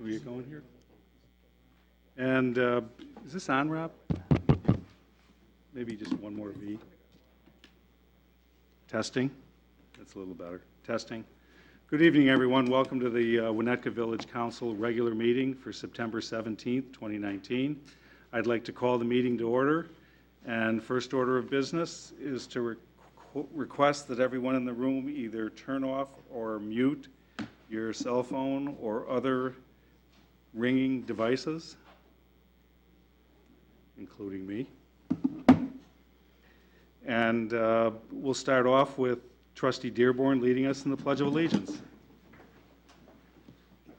Can we get going here? And is this on, Rob? Maybe just one more V. Testing. That's a little better. Testing. Good evening, everyone. Welcome to the Winnetka Village Council regular meeting for September 17th, 2019. I'd like to call the meeting to order. And first order of business is to request that everyone in the room either turn off or mute your cell phone or other ringing devices, including me. And we'll start off with Trustee Dearborn leading us in the Pledge of Allegiance.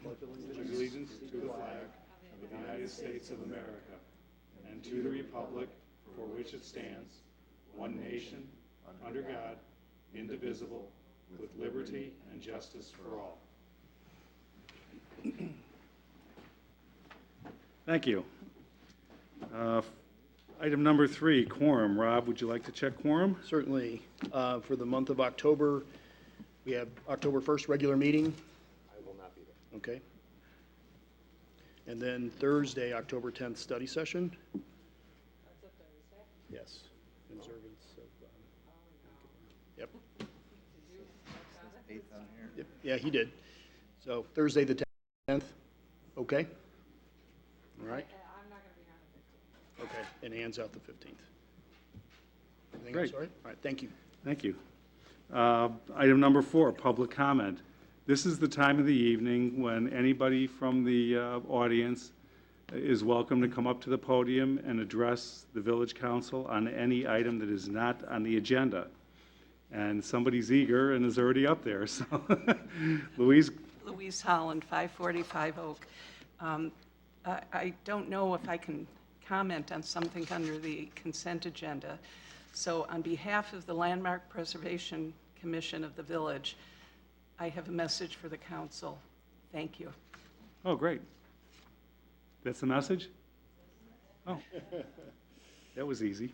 Pledge allegiance to the flag of the United States of America and to the republic for which it stands, one nation, under God, indivisible, with liberty and justice for all. Thank you. Item number 3, quorum. Rob, would you like to check quorum? Certainly. For the month of October, we have October 1st regular meeting. I will not be there. Okay. And then Thursday, October 10th study session. That's a Thursday? Yes. Observance of, yep. Eighth on here. Yep. Yeah, he did. So Thursday, the 10th. Okay. All right. I'm not going to be on the 15th. Okay. And Ann's out the 15th. Everything Great. else all right? All right. Thank you. Thank you. Item number 4, public comment. This is the time of the evening when anybody from the audience is welcome to come up to the podium and address the village council on any item that is not on the agenda. And somebody's eager and is already up there, so Louise. Louise Holland, 545 Oak. I don't know if I can comment on something under the consent agenda. So on behalf of the Landmark Preservation Commission of the village, I have a message for the council. Thank you. Oh, great. That's the message? Oh, that was easy.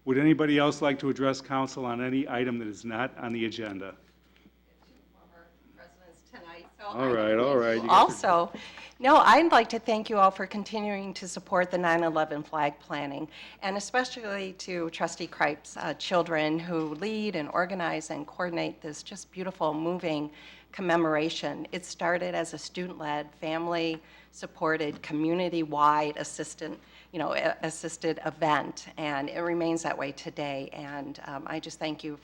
Would anybody else like to address council on any item that is not on the agenda? Former presidents tonight. So All right. You got your- Also, no, I'd like to thank you all for continuing to support the 9/11 flag planning, and especially to Trustee Kripe's children who lead and organize and coordinate this just beautiful, moving commemoration. It started as a student-led, family-supported, community-wide assisted event, and it remains that way today. And I just thank you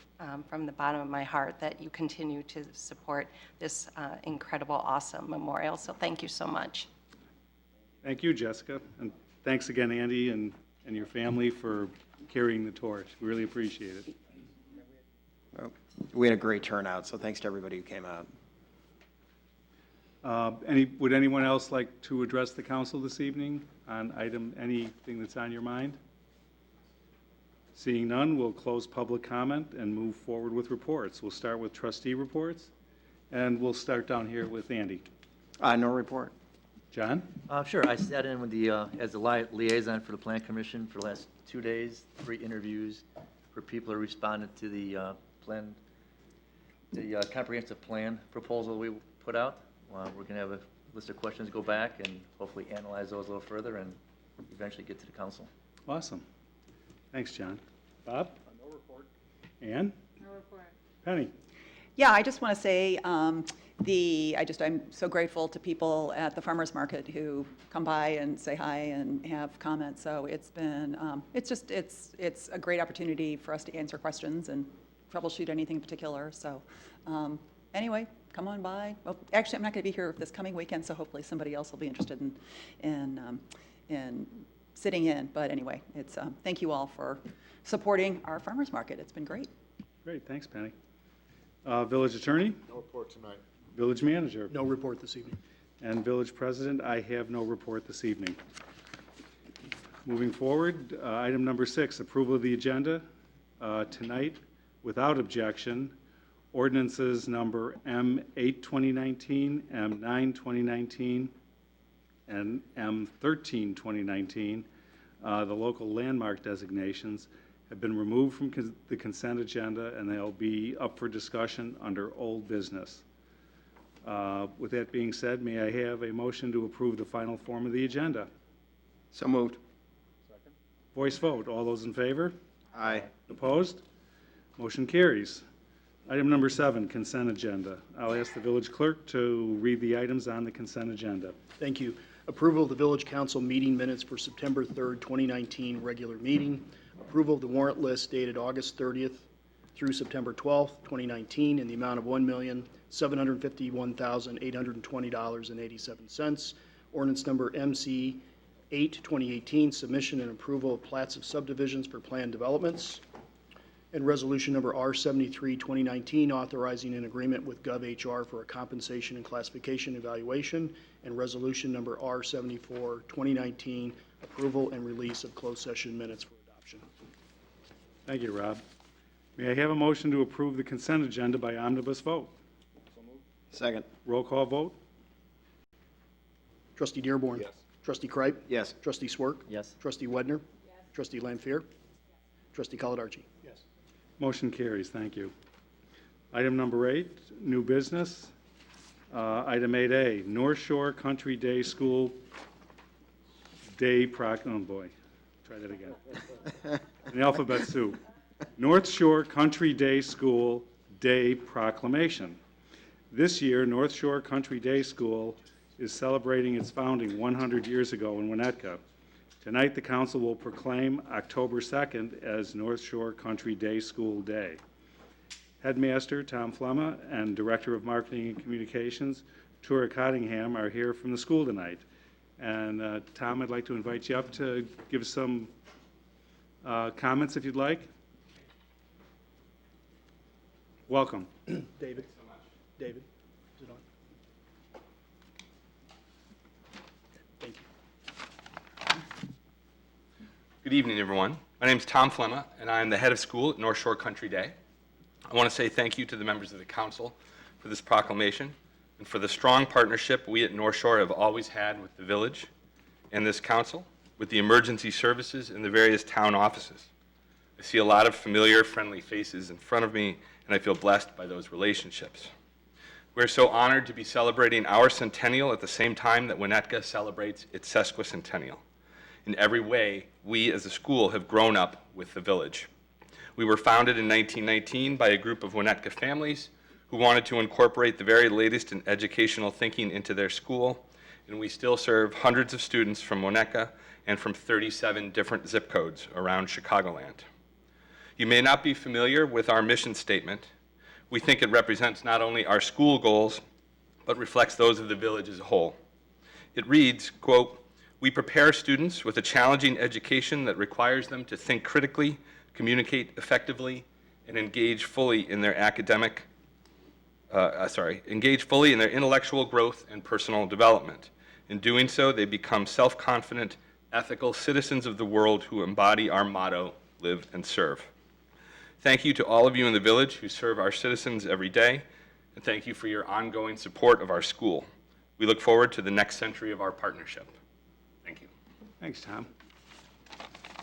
from the bottom of my heart that you continue to support this incredible, awesome memorial. So thank you so much. Thank you, Jessica. And thanks again, Andy and your family for carrying the torch. We really appreciate it. Well, we had a great turnout, so thanks to everybody who came out. Would anyone else like to address the council this evening on anything that's on your mind? Seeing none, we'll close public comment and move forward with reports. We'll start with trustee reports, and we'll start down here with Andy. No report. John? Sure. I sat in with as the liaison for the Plan Commission for the last 2 days, 3 interviews for people who responded to the comprehensive plan proposal we put out. We're going to have a list of questions, go back and hopefully analyze those a little further and eventually get to the council. Awesome. Thanks, John. Bob? No report. Ann? No report. Penny? Yeah, I just want to say I'm so grateful to people at the farmers market who come by and say hi and have comments. So it's been it's a great opportunity for us to answer questions and troubleshoot anything in particular. So anyway, come on by. Well, actually, I'm not going to be here this coming weekend, so hopefully somebody else will be interested in sitting in. But anyway, it's thank you all for supporting our farmers market. It's been great. Great, thanks, Penny. Village attorney? No report tonight. Village manager? No report this evening. And village president, I have no report this evening. Moving forward, item number 6, approval of the agenda. Tonight, without objection, ordinances number M8 2019, M9 2019, and M13 2019, the local landmark designations, have been removed from the consent agenda, and they'll be up for discussion under old business. With that being said, may I have a motion to approve the final form of the agenda? So moved. Voice vote. All those in favor? Aye. Opposed? Motion carries. Item number 7, consent agenda. I'll ask the village clerk to read the items on the consent agenda. Thank you. Approval of the village council meeting minutes for September 3rd, 2019, regular meeting. Approval of the warrant list dated August 30th through September 12th, 2019, in the amount of $1,751,820.87. Ordinance number MC 8, 2018, submission and approval of plats of subdivisions for planned developments. And resolution number R73, 2019, authorizing an agreement with GovHR for a compensation and classification evaluation. And resolution number R74, 2019, approval and release of closed session minutes for adoption. Thank you, Rob. May I have a motion to approve the consent agenda by omnibus vote? Second. Roll call vote? Trustee Dearborn. Yes. Trustee Kripe. Yes. Trustee Swerk. Yes. Trustee Wedner. Trustee Lampier. Trustee Caladarchi. Yes. Motion carries. Thank you. Item number 8, new business. Item 8A, North Shore Country Day School Day oh boy, try that again. In alphabet soup. North Shore Country Day School Day Proclamation. This year, North Shore Country Day School is celebrating its founding 100 years ago in Winnetka. Tonight, the council will proclaim October 2nd as North Shore Country Day School Day. Headmaster Tom Flemma and Director of Marketing and Communications, Tura Cottingham, are here from the school tonight. And Tom, I'd like to invite you up to give some comments if you'd like. Welcome. David. David, is it on? Thank you. Good evening, everyone. My name is Tom Flemma, and I am the head of school at North Shore Country Day. I want to say thank you to the members of the council for this proclamation and for the strong partnership we at North Shore have always had with the village and this council, with the emergency services and the various town offices. I see a lot of familiar, friendly faces in front of me, and I feel blessed by those relationships. We're so honored to be celebrating our centennial at the same time that Winnetka celebrates its sesquicentennial. In every way, we as a school have grown up with the village. We were founded in 1919 by a group of Winnetka families who wanted to incorporate the very latest in educational thinking into their school, and we still serve hundreds of students from Winnetka and from 37 different zip codes around Chicagoland. You may not be familiar with our mission statement. We think it represents not only our school goals, but reflects those of the village as a whole. It reads, quote, "We prepare students with a challenging education that requires them to think critically, communicate effectively, and engage fully in their intellectual growth and personal development. In doing so, they become self-confident, ethical citizens of the world who embody our motto, live and serve." Thank you to all of you in the village who serve our citizens every day, and thank you for your ongoing support of our school. We look forward to the next century of our partnership. Thank you. Thanks, Tom.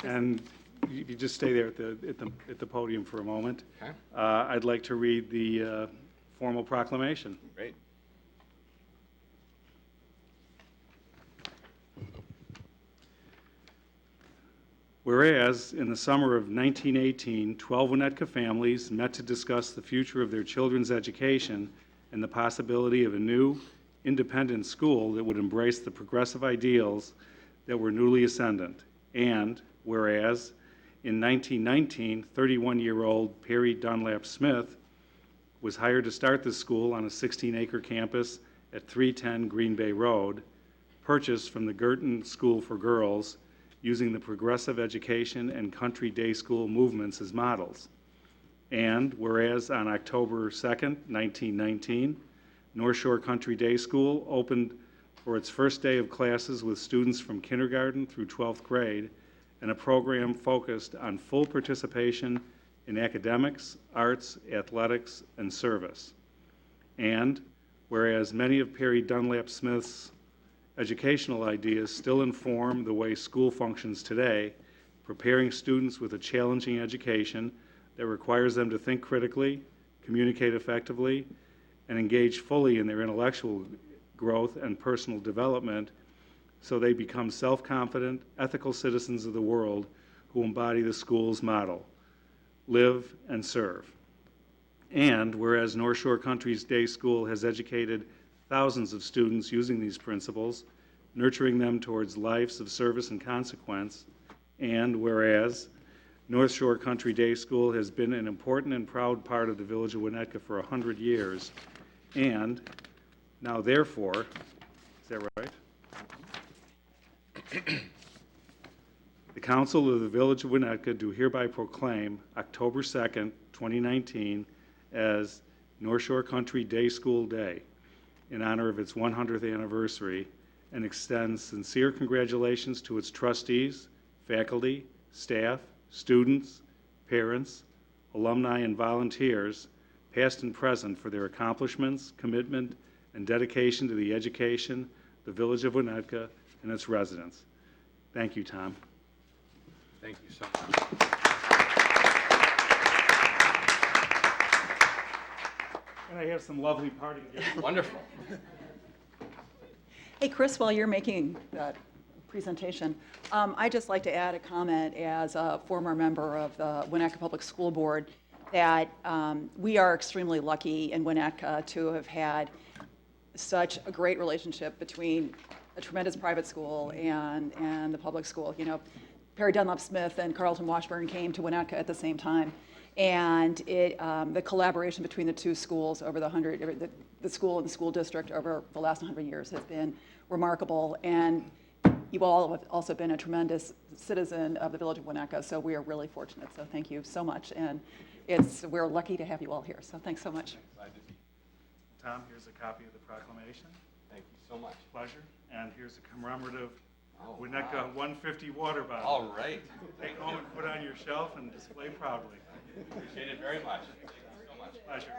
And if you just stay there at the podium for a moment. Okay. I'd like to read the formal proclamation. Great. Whereas, in the summer of 1918, 12 Winnetka families met to discuss the future of their children's education and the possibility of a new, independent school that would embrace the progressive ideals that were newly ascendant. And whereas, in 1919, 31-year-old Perry Dunlap Smith was hired to start the school on a 16-acre campus at 310 Green Bay Road, purchased from the Girton School for Girls, using the progressive education and country day school movements as models. And whereas on October 2nd, 1919, North Shore Country Day School opened for its first day of classes with students from kindergarten through 12th grade, and a program focused on full participation in academics, arts, athletics, and service. And whereas many of Perry Dunlap Smith's educational ideas still inform the way school functions today, preparing students with a challenging education that requires them to think critically, communicate effectively, and engage fully in their intellectual growth and personal development so they become self-confident, ethical citizens of the world who embody the school's motto, live and serve. And whereas North Shore Country's Day School has educated thousands of students using these principles, nurturing them towards lives of service and consequence, and whereas North Shore Country Day School has been an important and proud part of the Village of Winnetka for 100 years, and now therefore, is that right? The Council of the Village of Winnetka do hereby proclaim October 2nd, 2019 as North Shore Country Day School Day in honor of its 100th anniversary and extends sincere congratulations to its trustees, faculty, staff, students, parents, alumni, and volunteers, past and present, for their accomplishments, commitment, and dedication to the education, the Village of Winnetka, and its residents. Thank you, Tom. Thank you so much. And I have some lovely parting gifts. Wonderful. Hey, Chris, while you're making that presentation, I'd just like to add a comment as a former member of the Winnetka Public School Board that we are extremely lucky in Winnetka to have had such a great relationship between a tremendous private school and the public school. You know, Perry Dunlop Smith and Carlton Washburn came to Winnetka at the same time. And the collaboration between the two schools over the school and the school district over the last 100 years has been remarkable. And you all have also been a tremendous citizen of the Village of Winnetka, so we are really fortunate. So thank you so much. And we're lucky to have you all here. So thanks so much. Glad to be. Tom, here's a copy of the proclamation. Thank you so much. Pleasure. And here's a commemorative Oh, Winnetka wow. 150 water bottle. All right. Take home and put on your shelf and display proudly. Appreciate it very much. Thank you so much. Pleasure.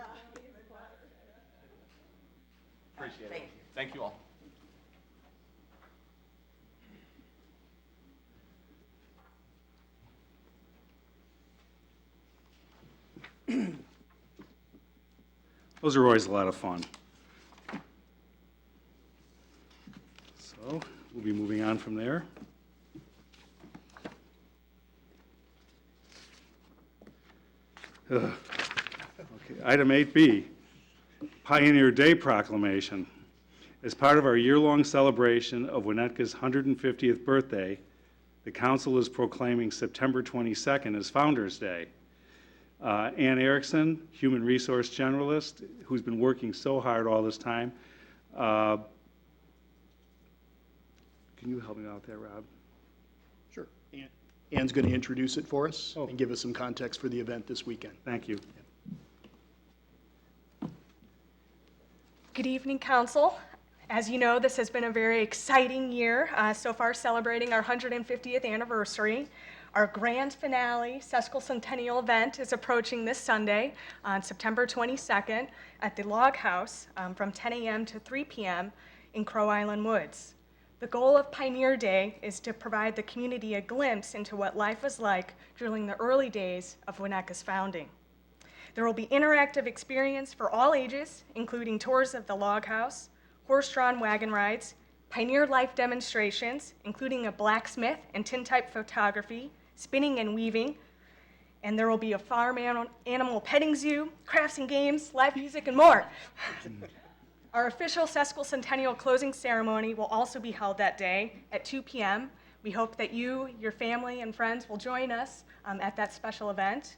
Appreciate it. Thank you all. Those are always a lot of fun. So we'll be moving on from there. Okay, item 8B, Pioneer Day Proclamation. As part of our year-long celebration of Winnetka's 150th birthday, the council is proclaiming September 22nd as Founder's Day. Ann Erickson, Human Resource Generalist, who's been working so hard all this time. Can you help me out there, Rob? Sure. Ann's going to introduce it for us Oh. and give us some context for the event this weekend. Thank you. Good evening, Council. As you know, this has been a very exciting year so far, celebrating our 150th anniversary. Our grand finale sesquicentennial event is approaching this Sunday on September 22nd at the Log House from 10 a.m. to 3 p.m. in Crow Island Woods. The goal of Pioneer Day is to provide the community a glimpse into what life was like during the early days of Winnetka's founding. There will be interactive experience for all ages, including tours of the Log House, horse-drawn wagon rides, Pioneer life demonstrations, including a blacksmith and tintype photography, spinning and weaving, and there will be a farm animal petting zoo, crafts and games, live music, and more. Our official sesquicentennial closing ceremony will also be held that day at 2 p.m. We hope that you, your family, and friends will join us at that special event.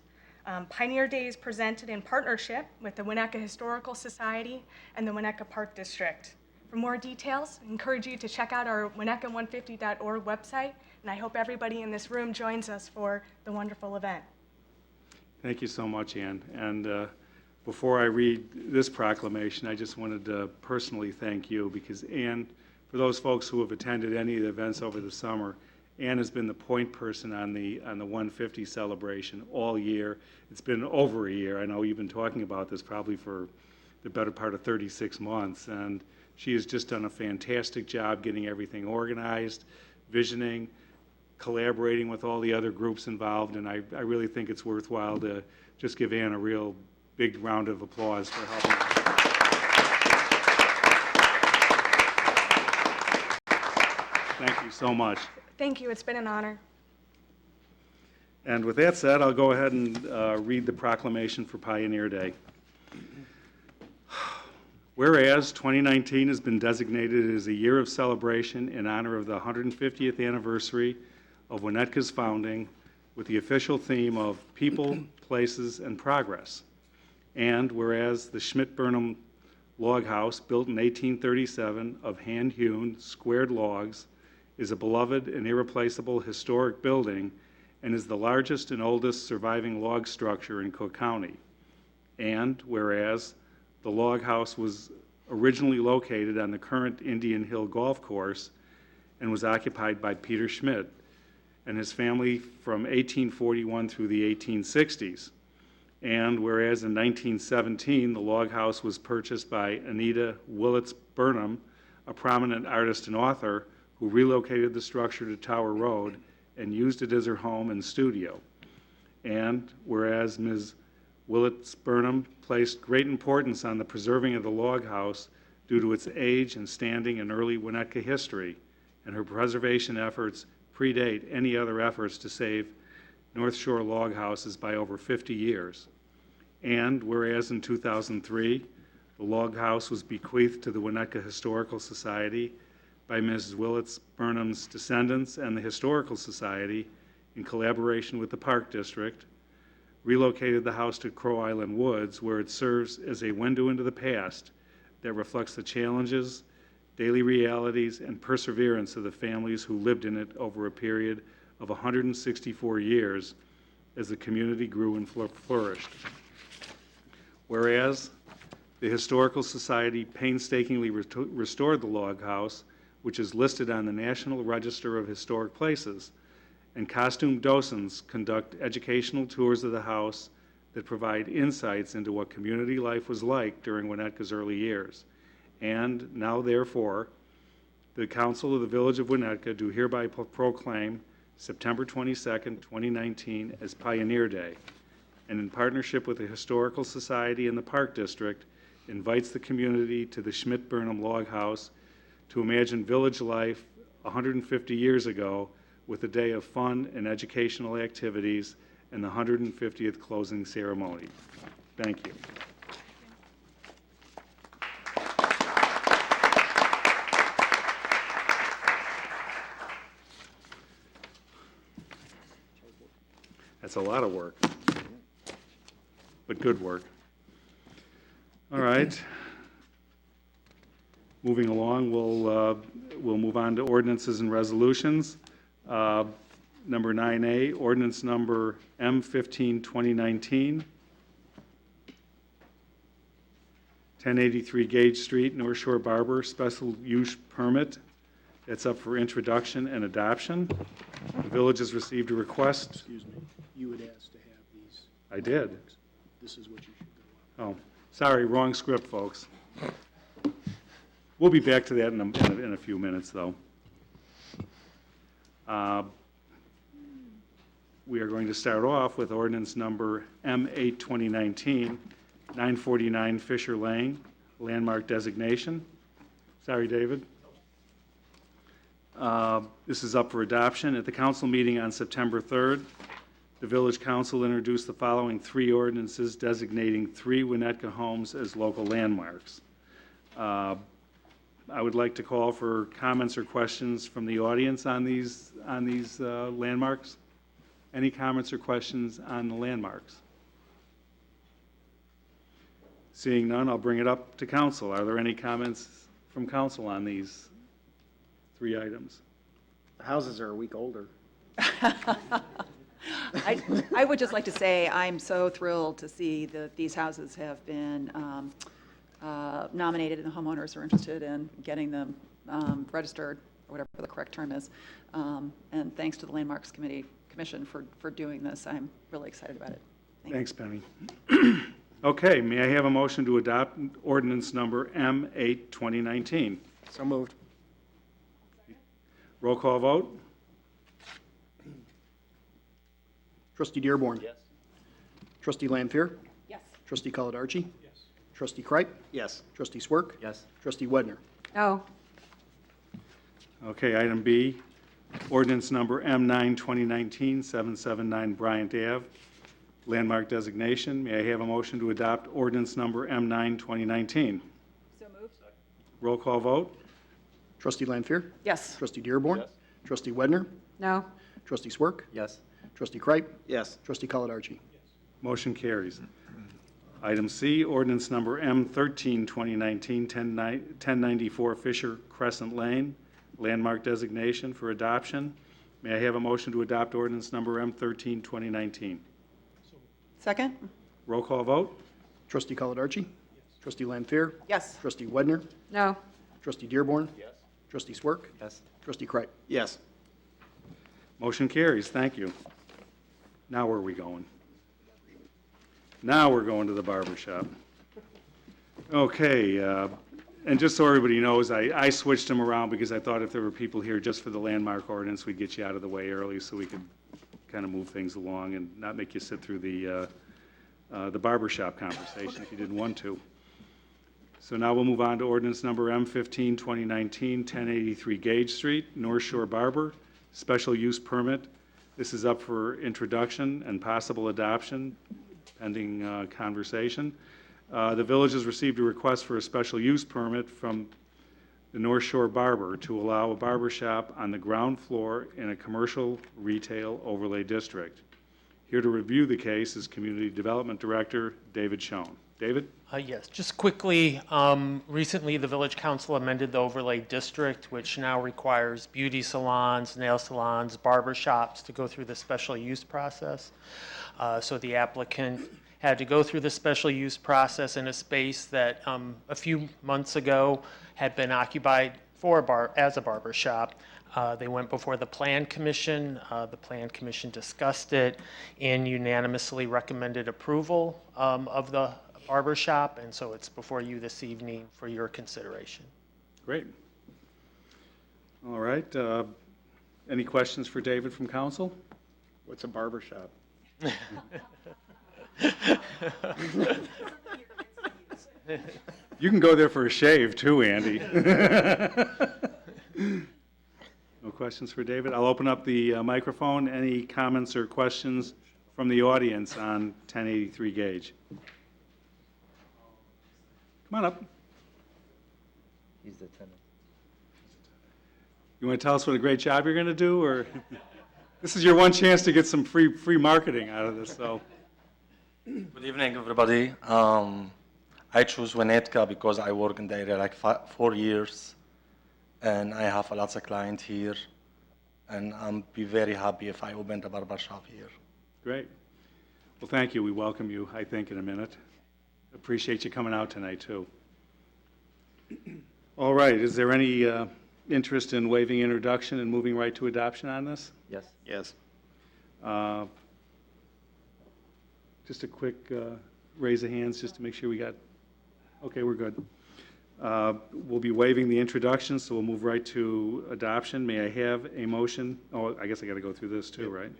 Pioneer Day is presented in partnership with the Winneka Historical Society and the Winneka Park District. For more details, I encourage you to check out our winneka150.org website, and I hope everybody in this room joins us for the wonderful event. Thank you so much, Ann. And before I read this proclamation, I just wanted to personally thank you because Ann, for those folks who have attended any of the events over the summer, Ann has been the point person on the 150 celebration all year. It's been over a year. I know you've been talking about this probably for the better part of 36 months, and she has just done a fantastic job getting everything organized, visioning, collaborating with all the other groups involved, and I really think it's worthwhile to just give Ann a real big round of applause for helping us. Thank you so much. Thank you, it's been an honor. And with that said, I'll go ahead and read the proclamation for Pioneer Day. Whereas 2019 has been designated as a year of celebration in honor of the 150th anniversary of Winnetka's founding, with the official theme of People, Places, and Progress. And whereas the Schmidt-Burnham Log House, built in 1837 of hand-hewn, squared logs, is a beloved and irreplaceable historic building and is the largest and oldest surviving log structure in Cook County. And whereas the log house was originally located on the current Indian Hill Golf Course and was occupied by Peter Schmidt and his family from 1841 through the 1860s. And whereas in 1917, the log house was purchased by Anita Willits Burnham, a prominent artist and author who relocated the structure to Tower Road and used it as her home and studio. And whereas Ms. Willits Burnham placed great importance on the preserving of the log house due to its age and standing in early Winnetka history, and her preservation efforts predate any other efforts to save North Shore log houses by over 50 years. And whereas in 2003, the log house was bequeathed to the Winnetka Historical Society by Mrs. Willits Burnham's descendants and the Historical Society, in collaboration with the Park District, relocated the house to Crow Island Woods, where it serves as a window into the past that reflects the challenges, daily realities, and perseverance of the families who lived in it over a period of 164 years as the community grew and flourished. Whereas the Historical Society painstakingly restored the log house, which is listed on the National Register of Historic Places, and costume docents conduct educational tours of the house that provide insights into what community life was like during Winnetka's early years. And now, therefore, the Council of the Village of Winnetka do hereby proclaim September 22nd, 2019 as Pioneer Day, and in partnership with the Historical Society and the Park District, invites the community to the Schmidt-Burnham Log House to imagine village life 150 years ago with a day of fun and educational activities and the 150th closing ceremony. Thank you. That's a lot of work, but good work. All right. Moving along, we'll move on to ordinances and resolutions. Number 9A, ordinance number M15, 2019, 1083 Gage Street, North Shore Barber, special use permit. It's up for introduction and adoption. The village has received a request. Excuse me, you had asked to have these. I did. This is what you should go on. Oh, sorry, wrong script, folks. We'll be back to that in a few minutes, though. We are going to start off with ordinance number M8, 2019, 949 Fisher Lane, landmark designation. Sorry, David. This is up for adoption. At the council meeting on September 3rd, the village council introduced the following three ordinances designating three Winnetka homes as local landmarks. I would like to call for comments or questions from the audience on these landmarks. Any comments or questions on the landmarks? Seeing none, I'll bring it up to council. Are there any comments from council on these three items? The houses are a week older. I would just like to say I'm so thrilled to see that these houses have been nominated and the homeowners are interested in getting them registered, or whatever the correct term is. And thanks to the Landmarks Commission for doing this. I'm really excited about it. Thanks, Penny. Okay, may I have a motion to adopt ordinance number M8, 2019? So moved. Roll call vote? Trustee Dearborn. Yes. Trustee Lampier. Yes. Trustee Caladarchi. Yes. Trustee Kripe. Yes. Trustee Swerk. Yes. Trustee Wedner. No. Okay, item B, ordinance number M9 2019, 779 Bryant Ave, landmark designation. May I have a motion to adopt ordinance number M9 2019? So moved? Roll call vote? Trustee Lanfair? Yes. Trustee Dearborn? Trustee Wedner? No. Trustee Swerk? Yes. Trustee Kripe? Yes. Trustee Caladarchi? Motion carries. Item C, ordinance number M13 2019, 1094 Fisher Crescent Lane, landmark designation for adoption. May I have a motion to adopt ordinance number M13 2019? Second? Roll call vote? Trustee Caladarchi? Trustee Lanfair? Yes. Trustee Wedner? No. Trustee Dearborn? Trustee Swerk? Yes. Trustee Kripe? Yes. Motion carries. Thank you. Now where are we going? Now we're going to the barber shop. Okay, and just so everybody knows, I switched them around because I thought if there were people here just for the landmark ordinance, we'd get you out of the way early so we could kind of move things along and not make you sit through the barber shop conversation if you didn't want to. So now we'll move on to ordinance number M15 2019, 1083 Gage Street, North Shore Barber, special use permit. This is up for introduction and possible adoption pending conversation. The village has received a request for a special use permit from the North Shore Barber to allow a barber shop on the ground floor in a commercial retail overlay district. Here to review the case is Community Development Director David Schoen. David? Yes, just quickly, recently the Village Council amended the overlay district, which now requires beauty salons, nail salons, barber shops to go through the special use process. So the applicant had to go through the special use process in a space that a few months ago had been occupied as a barber shop. They went before the Plan Commission. The Plan Commission discussed it and unanimously recommended approval of the barber shop, and so it's before you this evening for your consideration. Great. All right. Any questions for David from council? What's a barber shop? You can go there for a shave too, Andy. No questions for David? I'll open up the microphone. Any comments or questions from the audience on 1083 Gage? Come on up. He's the tenant. You want to tell us what a great job you're going to do, or this is your one chance to get some free marketing out of this, so. Good evening, everybody. I choose Winnetka because I work in the area like 4 years, and I have lots of clients here, and I'm be very happy if I open the barber shop here. Great. Well, thank you. We welcome you, I think, in a minute. Appreciate you coming out tonight, too. All right, is there any interest in waiving introduction and moving right to adoption on this? Yes. Yes. Just a quick raise of hands, just to make sure we got, okay, we're good. We'll be waiving the introduction, so we'll move right to adoption. May I have a motion? Oh, I guess I got to go through this too, right?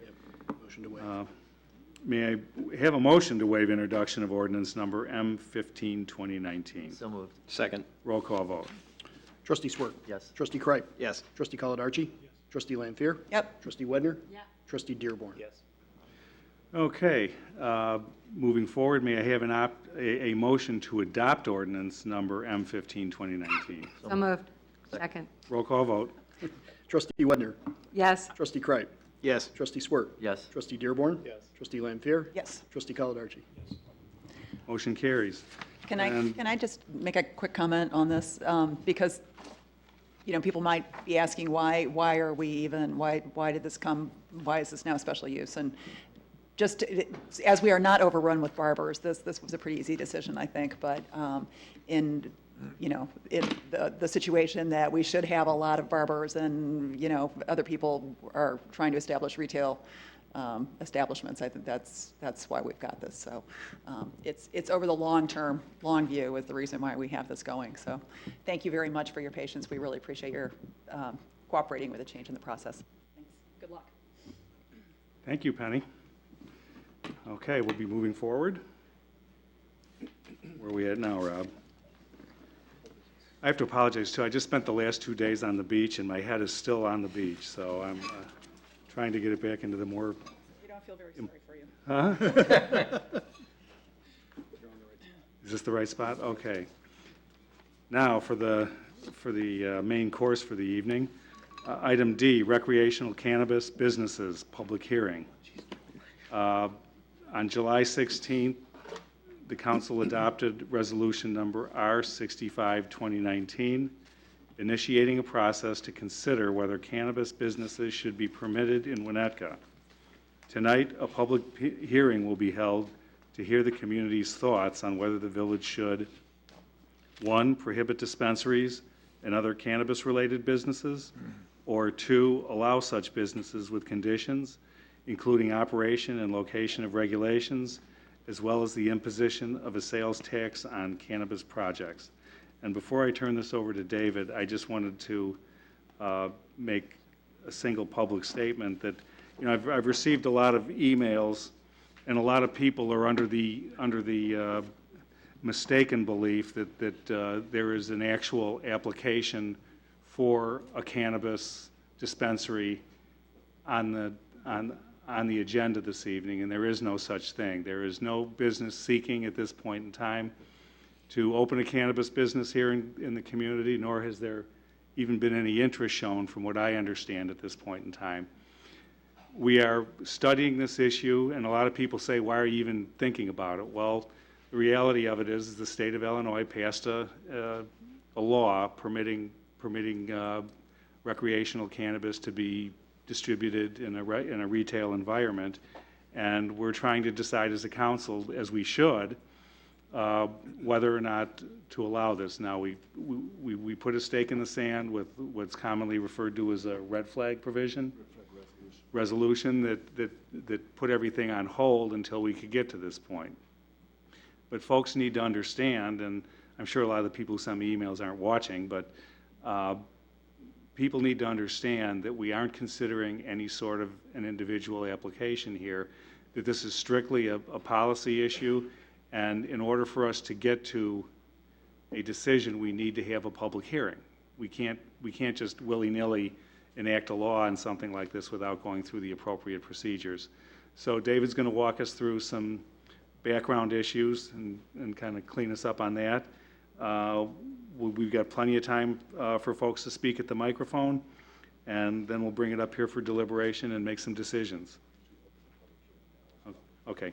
Motion to waive. May I have a motion to waive introduction of ordinance number M15 2019? So moved. Second. Roll call vote. Trustee Swerk? Yes. Trustee Kripe? Yes. Trustee Caladarchi? Trustee Lanfair? Yep. Trustee Wedner? Trustee Dearborn? Okay, moving forward, may I have a motion to adopt ordinance number M15 2019? So moved. Second. Roll call vote. Trustee Wedner? Yes. Trustee Kripe? Yes. Trustee Swerk? Yes. Trustee Dearborn? Yes. Trustee Lanfair? Yes. Trustee Caladarchi? Motion carries. Can And- I just make a quick comment on this? Because, you know, people might be asking why are we even, why did this come, why is this now special use? And just, as we are not overrun with barbers, this was a pretty easy decision, I think, but in, you know, in the situation that we should have a lot of barbers and, you know, other people are trying to establish retail establishments, I think that's why we've got this. So it's over the long term, long view is the reason why we have this going. So thank you very much for your patience. We really appreciate your cooperating with the change in the process. Thanks. Good luck. Thank you, Penny. Okay, we'll be moving forward. Where are we at now, Rob? I have to apologize too. I just spent the last 2 days on the beach and my head is still on the beach, so I'm trying to get it back into the more. We don't feel very sorry for you. Huh? Is this the right spot? Okay. Now for the main course for the evening. Item D, recreational cannabis businesses, public hearing. On July 16th, the council adopted resolution number R65, 2019, initiating a process to consider whether cannabis businesses should be permitted in Winnetka. Tonight, a public hearing will be held to hear the community's thoughts on whether the village should, 1, prohibit dispensaries and other cannabis-related businesses, or 2, allow such businesses with conditions, including operation and location of regulations, as well as the imposition of a sales tax on cannabis projects. And before I turn this over to David, I just wanted to make a single public statement that, you know, I've received a lot of emails, and a lot of people are under the mistaken belief that there is an actual application for a cannabis dispensary on the agenda this evening, and there is no such thing. There is no business seeking at this point in time to open a cannabis business here in the community, nor has there even been any interest shown from what I understand at this point in time. We are studying this issue, and a lot of people say, why are you even thinking about it? Well, the reality of it is the state of Illinois passed a law permitting recreational cannabis to be distributed in a retail environment, and we're trying to decide as a council, as we should, whether or not to allow this. Now, we put a stake in the sand with what's commonly referred to as a red flag provision, resolution that put everything on hold until we could get to this point. But folks need to understand, and I'm sure a lot of the people who send me emails aren't watching, but people need to understand that we aren't considering any sort of an individual application here, that this is strictly a policy issue, and in order for us to get to a decision, we need to have a public hearing. We can't just willy-nilly enact a law on something like this without going through the appropriate procedures. So David's going to walk us through some background issues and kind of clean us up on that. We've got plenty of time for folks to speak at the microphone, and then we'll bring it up here for deliberation and make some decisions. Okay.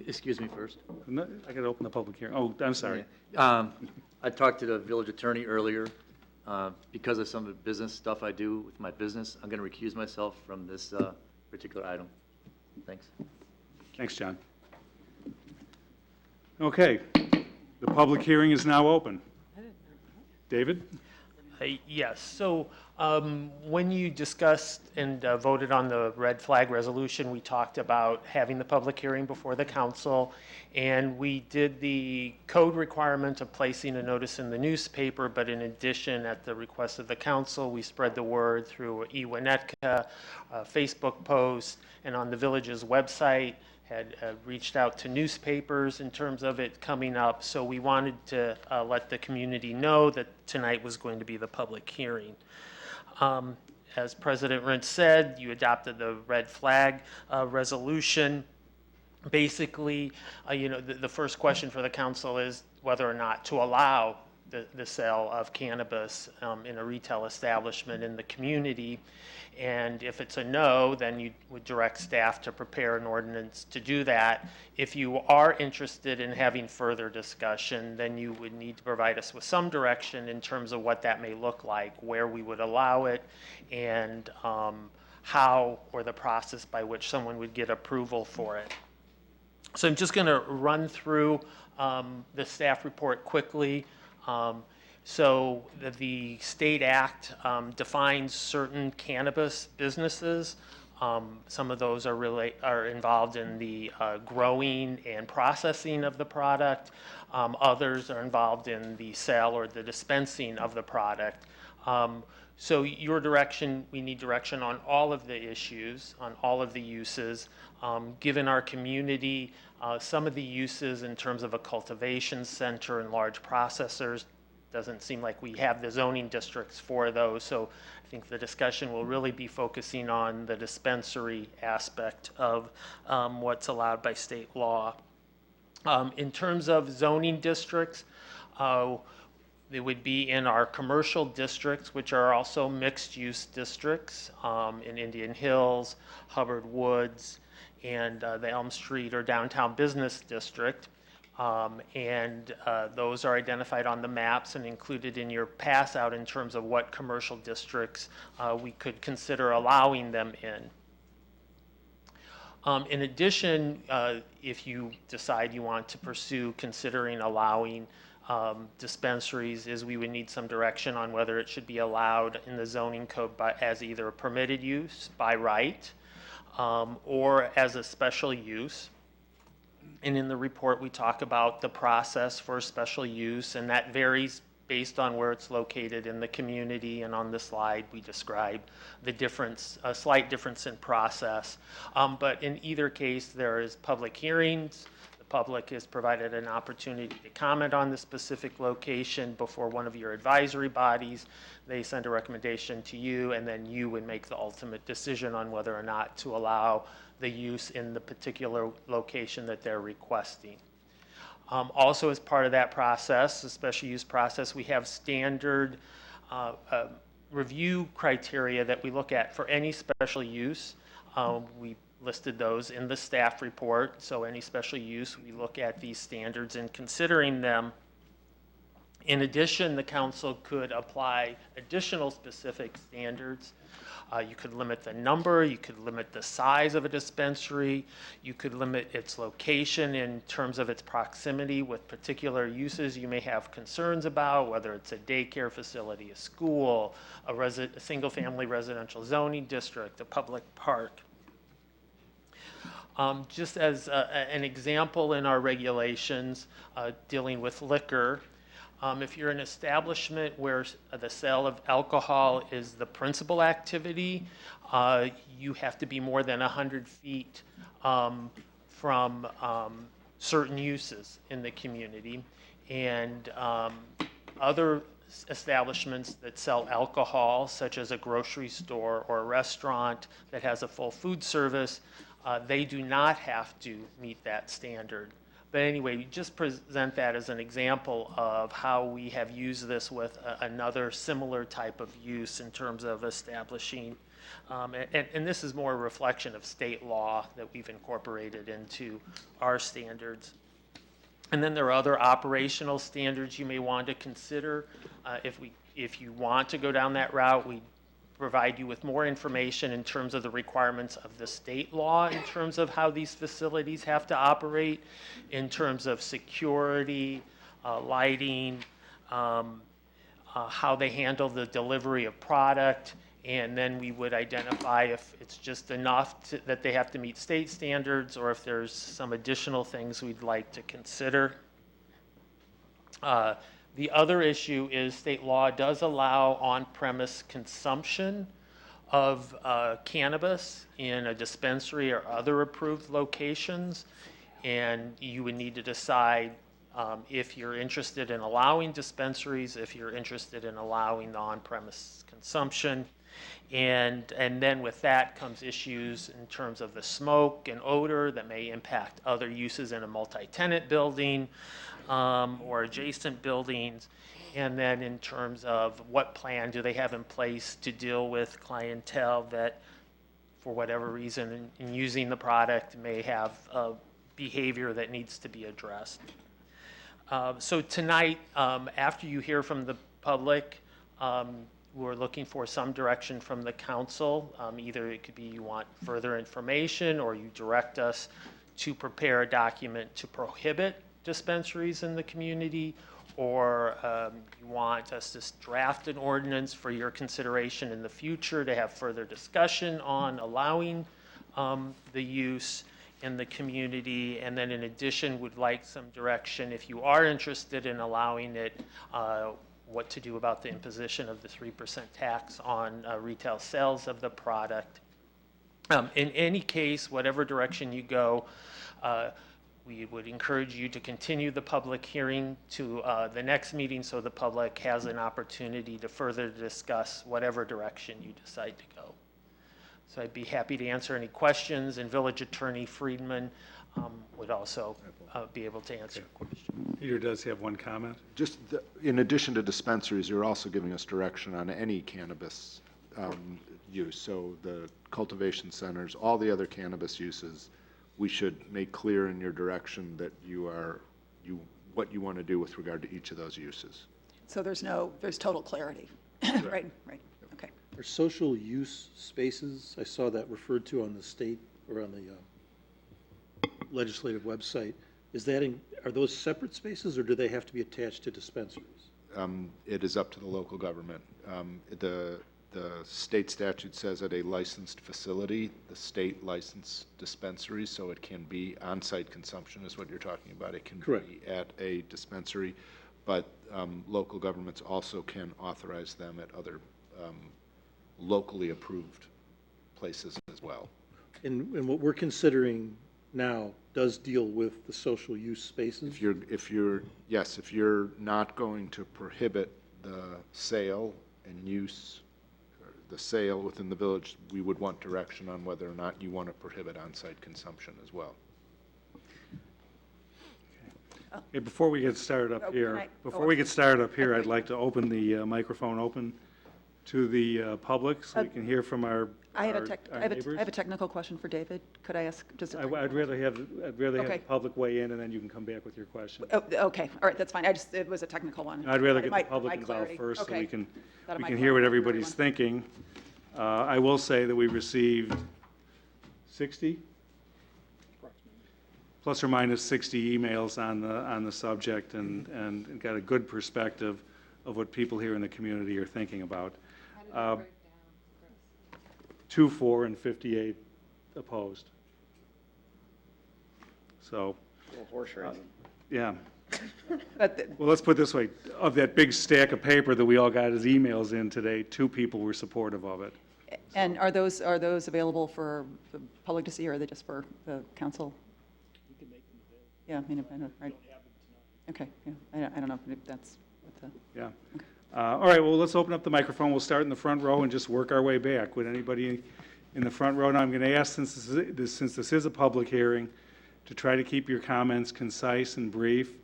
Excuse me first. I got to open the public hearing. Oh, I'm sorry. I talked to the village attorney earlier. Because of some of the business stuff I do with my business, I'm going to recuse myself from this particular item. Thanks. Thanks, John. Okay, the public hearing is now open. David? Yes, so when you discussed and voted on the red flag resolution, we talked about having the public hearing before the council, and we did the code requirement of placing a notice in the newspaper, but in addition, at the request of the council, we spread the word through eWinnetka, Facebook post, and on the village's website, had reached out to newspapers in terms of it coming up, so we wanted to let the community know that tonight was going to be the public hearing. As President Rentz said, you adopted the red flag resolution. Basically, you know, the first question for the council is whether or not to allow the sale of cannabis in a retail establishment in the community. And if it's a no, then you would direct staff to prepare an ordinance to do that. If you are interested in having further discussion, then you would need to provide us with some direction in terms of what that may look like, where we would allow it, and how or the process by which someone would get approval for it. So I'm just going to run through the staff report quickly. So the state act defines certain cannabis businesses. Some of those are involved in the growing and processing of the product. Others are involved in the sale or the dispensing of the product. So your direction, we need direction on all of the issues, on all of the uses. Given our community, some of the uses in terms of a cultivation center and large processors doesn't seem like we have the zoning districts for those. So I think the discussion will really be focusing on the dispensary aspect of what's allowed by state law. In terms of zoning districts, they would be in our commercial districts, which are also mixed-use districts in Indian Hills, Hubbard Woods, and the Elm Street or Downtown Business District. Those are identified on the maps and included in your pass out in terms of what commercial districts we could consider allowing them in. In addition, if you decide you want to pursue considering allowing dispensaries, is we would need some direction on whether it should be allowed in the zoning code as either a permitted use by right or as a special use. And in the report, we talk about the process for special use, and that varies based on where it's located in the community. And on the slide, we describe the difference, a slight difference in process. But in either case, there is public hearings. The public is provided an opportunity to comment on the specific location before one of your advisory bodies. They send a recommendation to you, and then you would make the ultimate decision on whether or not to allow the use in the particular location that they're requesting. Also, as part of that process, the special use process, we have standard review criteria that we look at for any special use. We listed those in the staff report. So any special use, we look at these standards and considering them. In addition, the council could apply additional specific standards. You could limit the number, you could limit the size of a dispensary, you could limit its location in terms of its proximity with particular uses you may have concerns about, whether it's a daycare facility, a school, a single-family residential zoning district, a public park. Just as an example in our regulations dealing with liquor, if you're an establishment where the sale of alcohol is the principal activity, you have to be more than 100 feet from certain uses in the community. And other establishments that sell alcohol, such as a grocery store or a restaurant that has a full food service, they do not have to meet that standard. But anyway, we just present that as an example of how we have used this with another similar type of use in terms of establishing, and this is more a reflection of state law that we've incorporated into our standards. And then there are other operational standards you may want to consider. If you want to go down that route, we provide you with more information in terms of the requirements of the state law in terms of how these facilities have to operate, in terms of security, lighting, how they handle the delivery of product, and then we would identify if it's just enough that they have to meet state standards or if there's some additional things we'd like to consider. The other issue is state law does allow on-premise consumption of cannabis in a dispensary or other approved locations, and you would need to decide if you're interested in allowing dispensaries, if you're interested in allowing the on-premise consumption. And then with that comes issues in terms of the smoke and odor that may impact other uses in a multi-tenant building or adjacent buildings. And then in terms of what plan do they have in place to deal with clientele that, for whatever reason, in using the product may have behavior that needs to be addressed. So tonight, after you hear from the public, we're looking for some direction from the council. Either it could be you want further information or you direct us to prepare a document to prohibit dispensaries in the community, or you want us to draft an ordinance for your consideration in the future to have further discussion on allowing the use in the community. And then in addition, would like some direction if you are interested in allowing it, what to do about the imposition of the 3% tax on retail sales of the product. In any case, whatever direction you go, we would encourage you to continue the public hearing to the next meeting so the public has an opportunity to further discuss whatever direction you decide to go. So I'd be happy to answer any questions, and Village Attorney Friedman would also be able to answer questions. Peter does have one comment. Just, in addition to dispensaries, you're also giving us direction on any cannabis use. So the cultivation centers, all the other cannabis uses, we should make clear in your direction that what you want to do with regard to each of those uses. So there's total clarity. Right, right, okay. Are social use spaces, I saw that referred to on the state or on the legislative website, are those separate spaces or do they have to be attached to dispensaries? It is up to the local government. The state statute says at a licensed facility, the state licensed dispensary, so it can be on-site consumption is what you're talking about. It can Correct. be at a dispensary, but local governments also can authorize them at other locally approved places as well. And what we're considering now does deal with the social use spaces? If you're not going to prohibit the sale and use, or the sale within the village, we would want direction on whether or not you want to prohibit on-site consumption as well. Okay, before we get started up here, I'd like to open the microphone open to the public so we can hear from our I have neighbors. a technical question for David. Could I ask just a I'd rather have the Okay. public weigh in, and then you can come back with your question. Oh, okay, all right, that's fine. It was a technical one. I'd rather It get the might- public might involved clarity. first, so Okay. we can That might hear what clarify for everybody's thinking. I will say that we received 60? Plus or minus 60 emails on the subject, and got a good perspective of what people here in the community are thinking about. 2 for and 58 opposed. So, yeah. But Well, let's put it this way. Of that big stack of paper that we all got as emails in today, 2 people were supportive of it. And are those available for the public to see, or are they just for the council? Yeah, I mean, I know, right? Okay, yeah, I don't know if that's what the. Yeah. All right, well, let's open up the microphone. We'll start in the front row and just work our way back. Would anybody in the front row? Now, I'm going to ask, since this is a public hearing, to try to keep your comments concise and brief.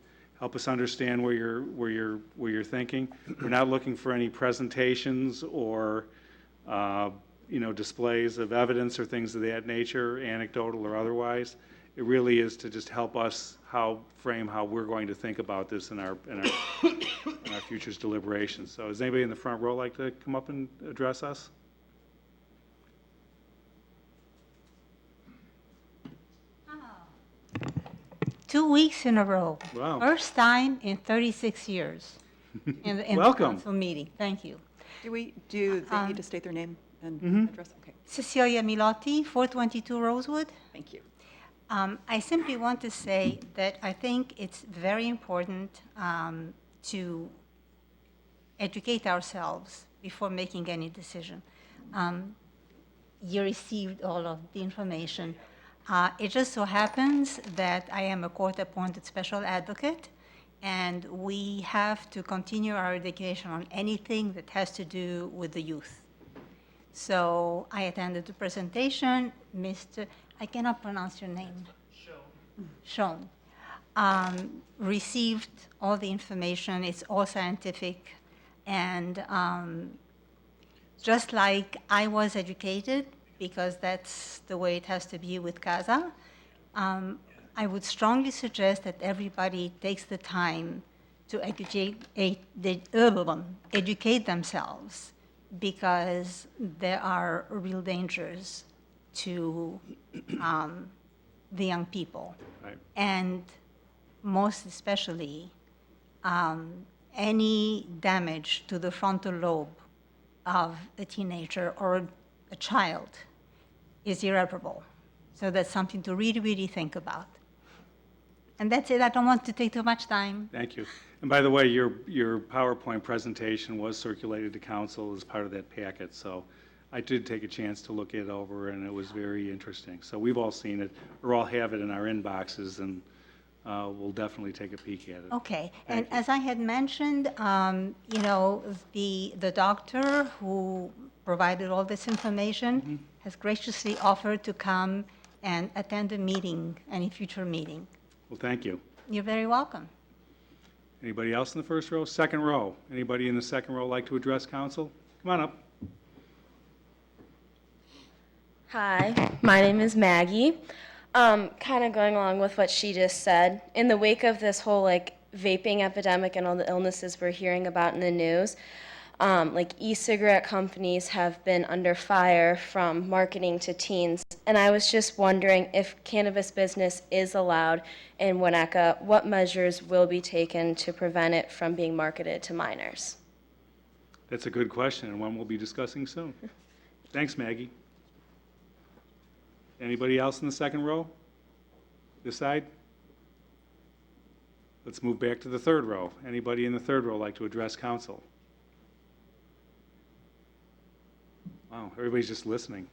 Help us understand where you're thinking. We're not looking for any presentations or displays of evidence or things of that nature, anecdotal or otherwise. It really is to just help us frame how we're going to think about this in our future's deliberations. So does anybody in the front row like to come up and address us? Two weeks in a row. Wow. First time in 36 years in the Welcome. council meeting. Thank you. Do they need to state their name and address? Okay, Cecilia Milotti, 422 Rosewood. thank you. I simply want to say that I think it's very important to educate ourselves before making any decision. You received all of the information. It just so happens that I am a court-appointed special advocate, and we have to continue our education on anything that has to do with the youth. So I attended the presentation. I cannot pronounce your name. Sean. Received all the information. It's all scientific. And just like I was educated, because that's the way it has to be with CASA, I would strongly suggest that everybody takes the time to educate themselves, because there are real dangers to the young people. Right. And most especially, any damage to the frontal lobe of a teenager or a child is irreparable. So that's something to really, really think about. And that's it. I don't want to take too much time. Thank you. And by the way, your PowerPoint presentation was circulated to council as part of that packet, so I did take a chance to look it over, and it was very interesting. So we've all seen it, or all have it in our inboxes, and we'll definitely take a peek at it. Okay, Thank and you. as I had mentioned, the doctor who provided all this information has graciously offered to come and attend a meeting, any future meeting. Well, thank you. You're very welcome. Anybody else in the first row? Second row. Anybody in the second row like to address council? Come on up. Hi, my name is Maggie. Kind of going along with what she just said, in the wake of this whole vaping epidemic and all the illnesses we're hearing about in the news, e-cigarette companies have been under fire from marketing to teens. And I was just wondering if cannabis business is allowed in Winnetka, what measures will be taken to prevent it from being marketed to minors? That's a good question, and one we'll be discussing soon. Thanks, Maggie. Anybody else in the second row? This side? Let's move back to the third row. Anybody in the third row like to address council? Wow, everybody's just listening.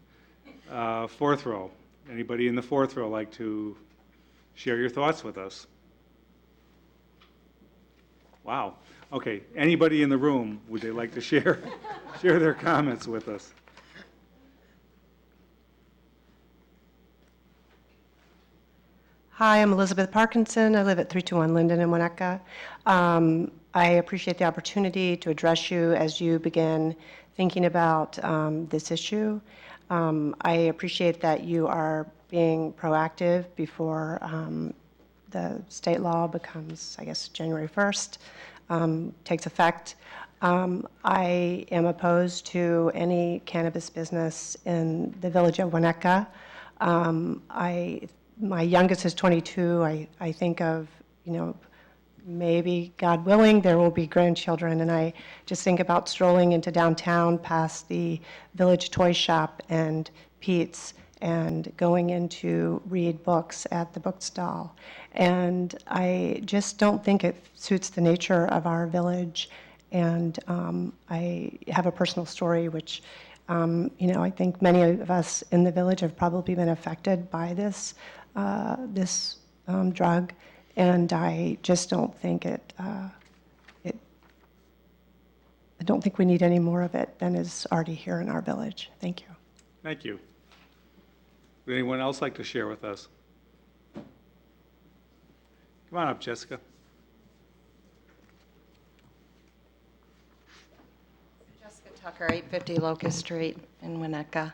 Fourth row. Anybody in the fourth row like to share your thoughts with us? Wow. Okay, anybody in the room, would they like to share their comments with us? Hi, I'm Elizabeth Parkinson. I live at 321 Linden in Winnetka. I appreciate the opportunity to address you as you begin thinking about this issue. I appreciate that you are being proactive before the state law becomes, I guess, January 1st, takes effect. I am opposed to any cannabis business in the village of Winnetka. My youngest is 22. I think of, maybe, God willing, there will be grandchildren, and I just think about strolling into downtown past the Village Toy Shop and Pete's and going in to read books at the book stall. And I just don't think it suits the nature of our village. And I have a personal story which, I think many of us in the village have probably been affected by this drug, and I just don't think I don't think we need any more of it than is already here in our village. Thank you. Thank you. Would anyone else like to share with us? Come on up, Jessica. Jessica Tucker, 850 Locust Street in Winnetka.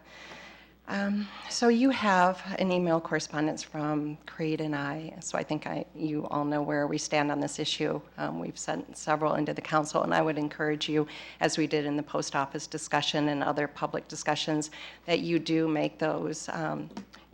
So you have an email correspondence from Creed and I, so I think you all know where we stand on this issue. We've sent several into the council, and I would encourage you, as we did in the post office discussion and other public discussions, that you do make those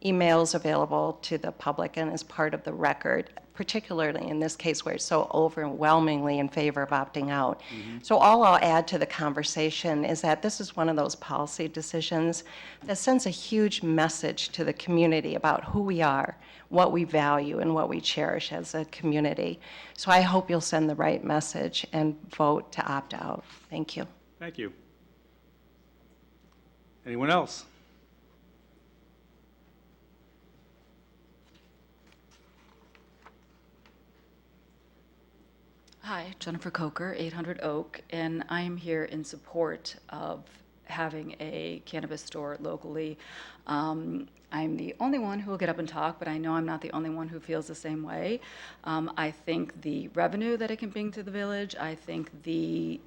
emails available to the public and as part of the record, particularly in this case where it's so overwhelmingly in favor of opting out. So all I'll add to the conversation is that this is one of those policy decisions that sends a huge message to the community about who we are, what we value, and what we cherish as a community. So I hope you'll send the right message and vote to opt out. Thank you. Thank you. Anyone else? Hi, Jennifer Coker, 800 Oak, and I am here in support of having a cannabis store locally. I'm the only one who will get up and talk, but I know I'm not the only one who feels the same way. I think the revenue that it can bring to the village, I think the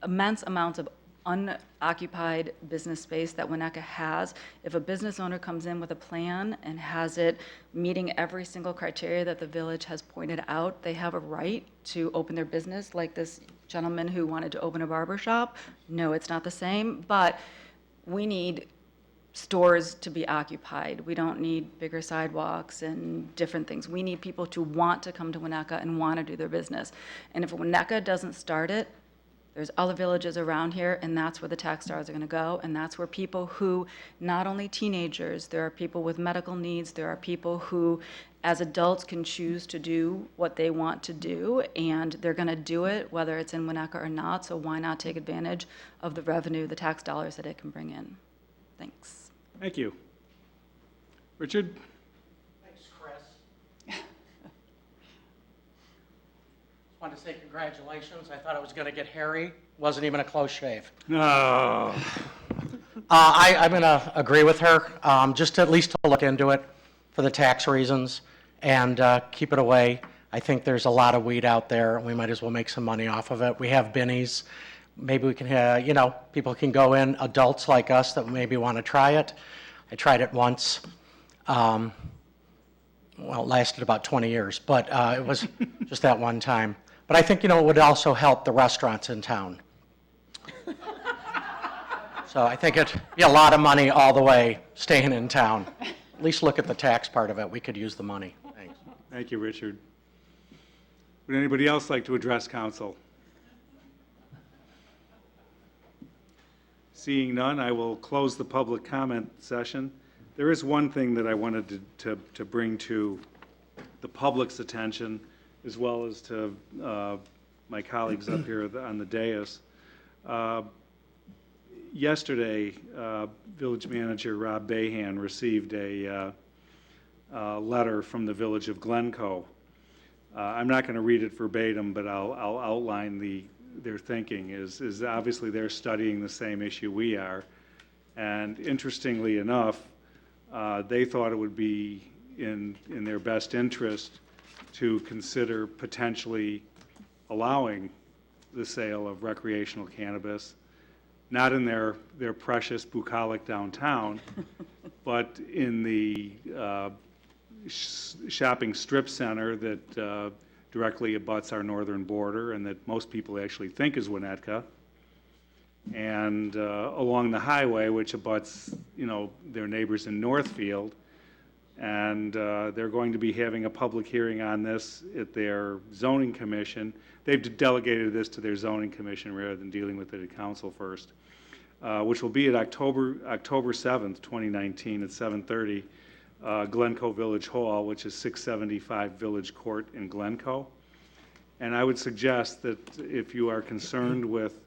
immense amounts of unoccupied business space that Winnetka has. If a business owner comes in with a plan and has it meeting every single criteria that the village has pointed out, they have a right to open their business, like this gentleman who wanted to open a barber shop. No, it's not the same, but we need stores to be occupied. We don't need bigger sidewalks and different things. We need people to want to come to Winnetka and want to do their business. And if Winnetka doesn't start it, there's other villages around here, and that's where the tax dollars are going to go, and that's where people who, not only teenagers, there are people with medical needs, there are people who, as adults, can choose to do what they want to do, and they're going to do it whether it's in Winnetka or not, so why not take advantage of the revenue, the tax dollars that it can bring in? Thanks. Thank you. Richard? Thanks, Chris. wanted to say congratulations. I thought it was going to get hairy. Wasn't even a close shave. No. I'm going to agree with her, just at least to look into it for the tax reasons and keep it away. I think there's a lot of weed out there. We might as well make some money off of it. We have binnies. Maybe we can, people can go in, adults like us that maybe want to try it. I tried it once. Well, it lasted about 20 years, but it was just that one time. But I think, it would also help the restaurants in town. So I think it'd be a lot of money all the way staying in town. At least look at the tax part of it. We could use the money. Thanks. Thank you, Richard. Would anybody else like to address council? Seeing none, I will close the public comment session. There is one thing that I wanted to bring to the public's attention, as well as to my colleagues up here on the dais. Yesterday, Village Manager Rob Bahan received a letter from the Village of Glencoe. I'm not going to read it verbatim, but I'll outline their thinking. Is obviously they're studying the same issue we are, and interestingly enough, they thought it would be in their best interest to consider potentially allowing the sale of recreational cannabis, not in their precious bucolic downtown, but in the shopping strip center that directly abuts our northern border and that most people actually think is Winnetka, and along the highway, which abuts, their neighbors in Northfield. And they're going to be having a public hearing on this at their zoning commission. They've delegated this to their zoning commission rather than dealing with it at council first, which will be at October 7th, 2019 at 7:30, Glencoe Village Hall, which is 675 Village Court in Glencoe. And I would suggest that if you are concerned with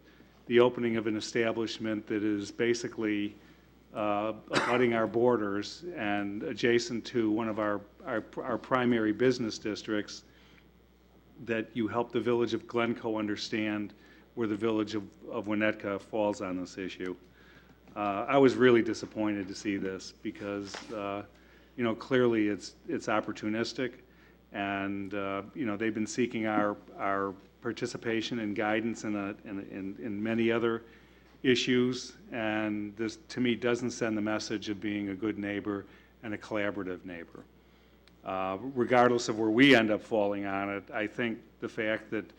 the opening of an establishment that is basically abutting our borders and adjacent to one of our primary business districts, that you help the Village of Glencoe understand where the Village of Winnetka falls on this issue. I was really disappointed to see this because, clearly it's opportunistic, and they've been seeking our participation and guidance in many other issues, and this, to me, doesn't send the message of being a good neighbor and a collaborative neighbor. Regardless of where we end up falling on it, I think the fact that,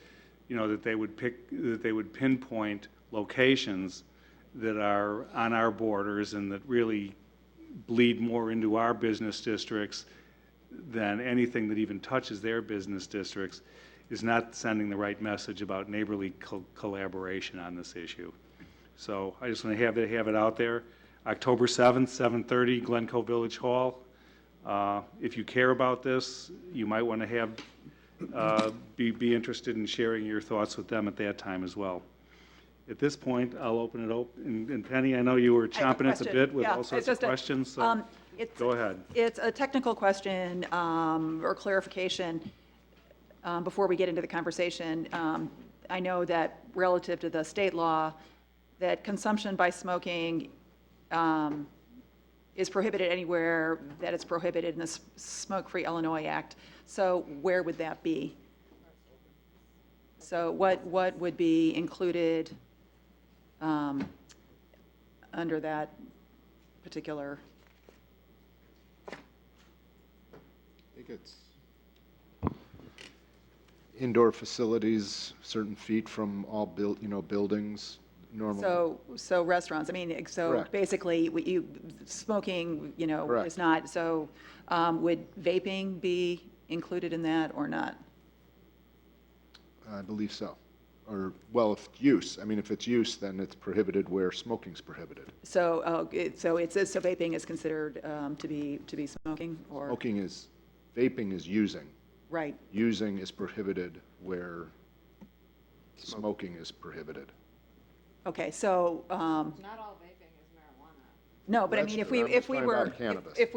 that they would pinpoint locations that are on our borders and that really bleed more into our business districts than anything that even touches their business districts is not sending the right message about neighborly collaboration on this issue. So I just want to have it out there. October 7th, 7:30, Glencoe Village Hall. If you care about this, you might want to be interested in sharing your thoughts with them at that time as well. At this point, I'll open it up. And Penny, I know you were chomping at the bit with all sorts of questions, so go ahead. It's a technical question or clarification before we get into the conversation. I know that relative to the state law, that consumption by smoking is prohibited anywhere that it's prohibited in the Smoke-Free Illinois Act. So where would that be? So what would be included under that particular? I think it's indoor facilities, certain feet from all buildings. Normally. So restaurants, I mean, so Correct. basically, smoking, Correct. is not, so would vaping be included in that or not? I believe so. Or, well, if it's use, then it's prohibited where smoking's prohibited. So, so vaping is considered to be smoking, or? Vaping is using. Right. Using is prohibited where smoking is prohibited. Okay, so. Not all vaping is marijuana. No, but I mean, if we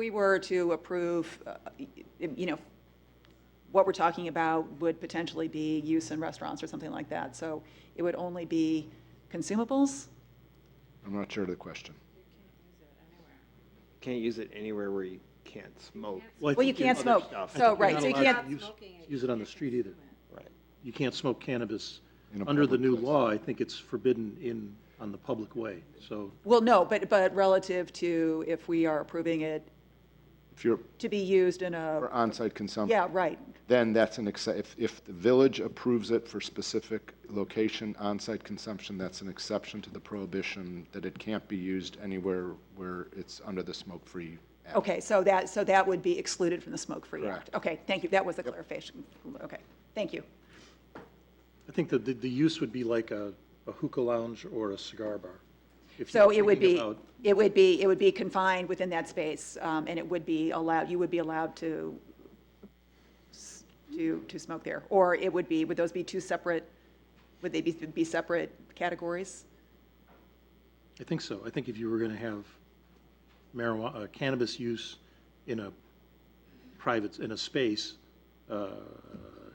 were to approve, what we're talking about would potentially be use in restaurants or something like that. So it would only be consumables? I'm not sure of the question. Can't use it anywhere where you can't smoke. Well, you think can't other smoke. stuff. So, You're right, not so you allowed can't, to use it on the street either. Right. You can't smoke cannabis. In a Under the public new place. law, I think it's forbidden on the public way, so. well, no, but relative to if we are approving it If you're to be used in for a, on-site consumption. yeah, right. Then that's if the village approves it for specific location, on-site consumption, that's an exception to the prohibition that it can't be used anywhere where it's under the smoke-free act. Okay, so that would be excluded from the Smoke-Free Act. Correct. Okay, thank you, that was the clarification. Okay, thank you. I think that the use would be like a hookah lounge or a cigar bar. If So you're it would thinking be, about- it would be confined within that space, and it would be allowed, you would be allowed to smoke there? Or it would be, would those be two separate, would they be separate categories? I think so. I think if you were going to have marijuana, cannabis use in a private, in a space,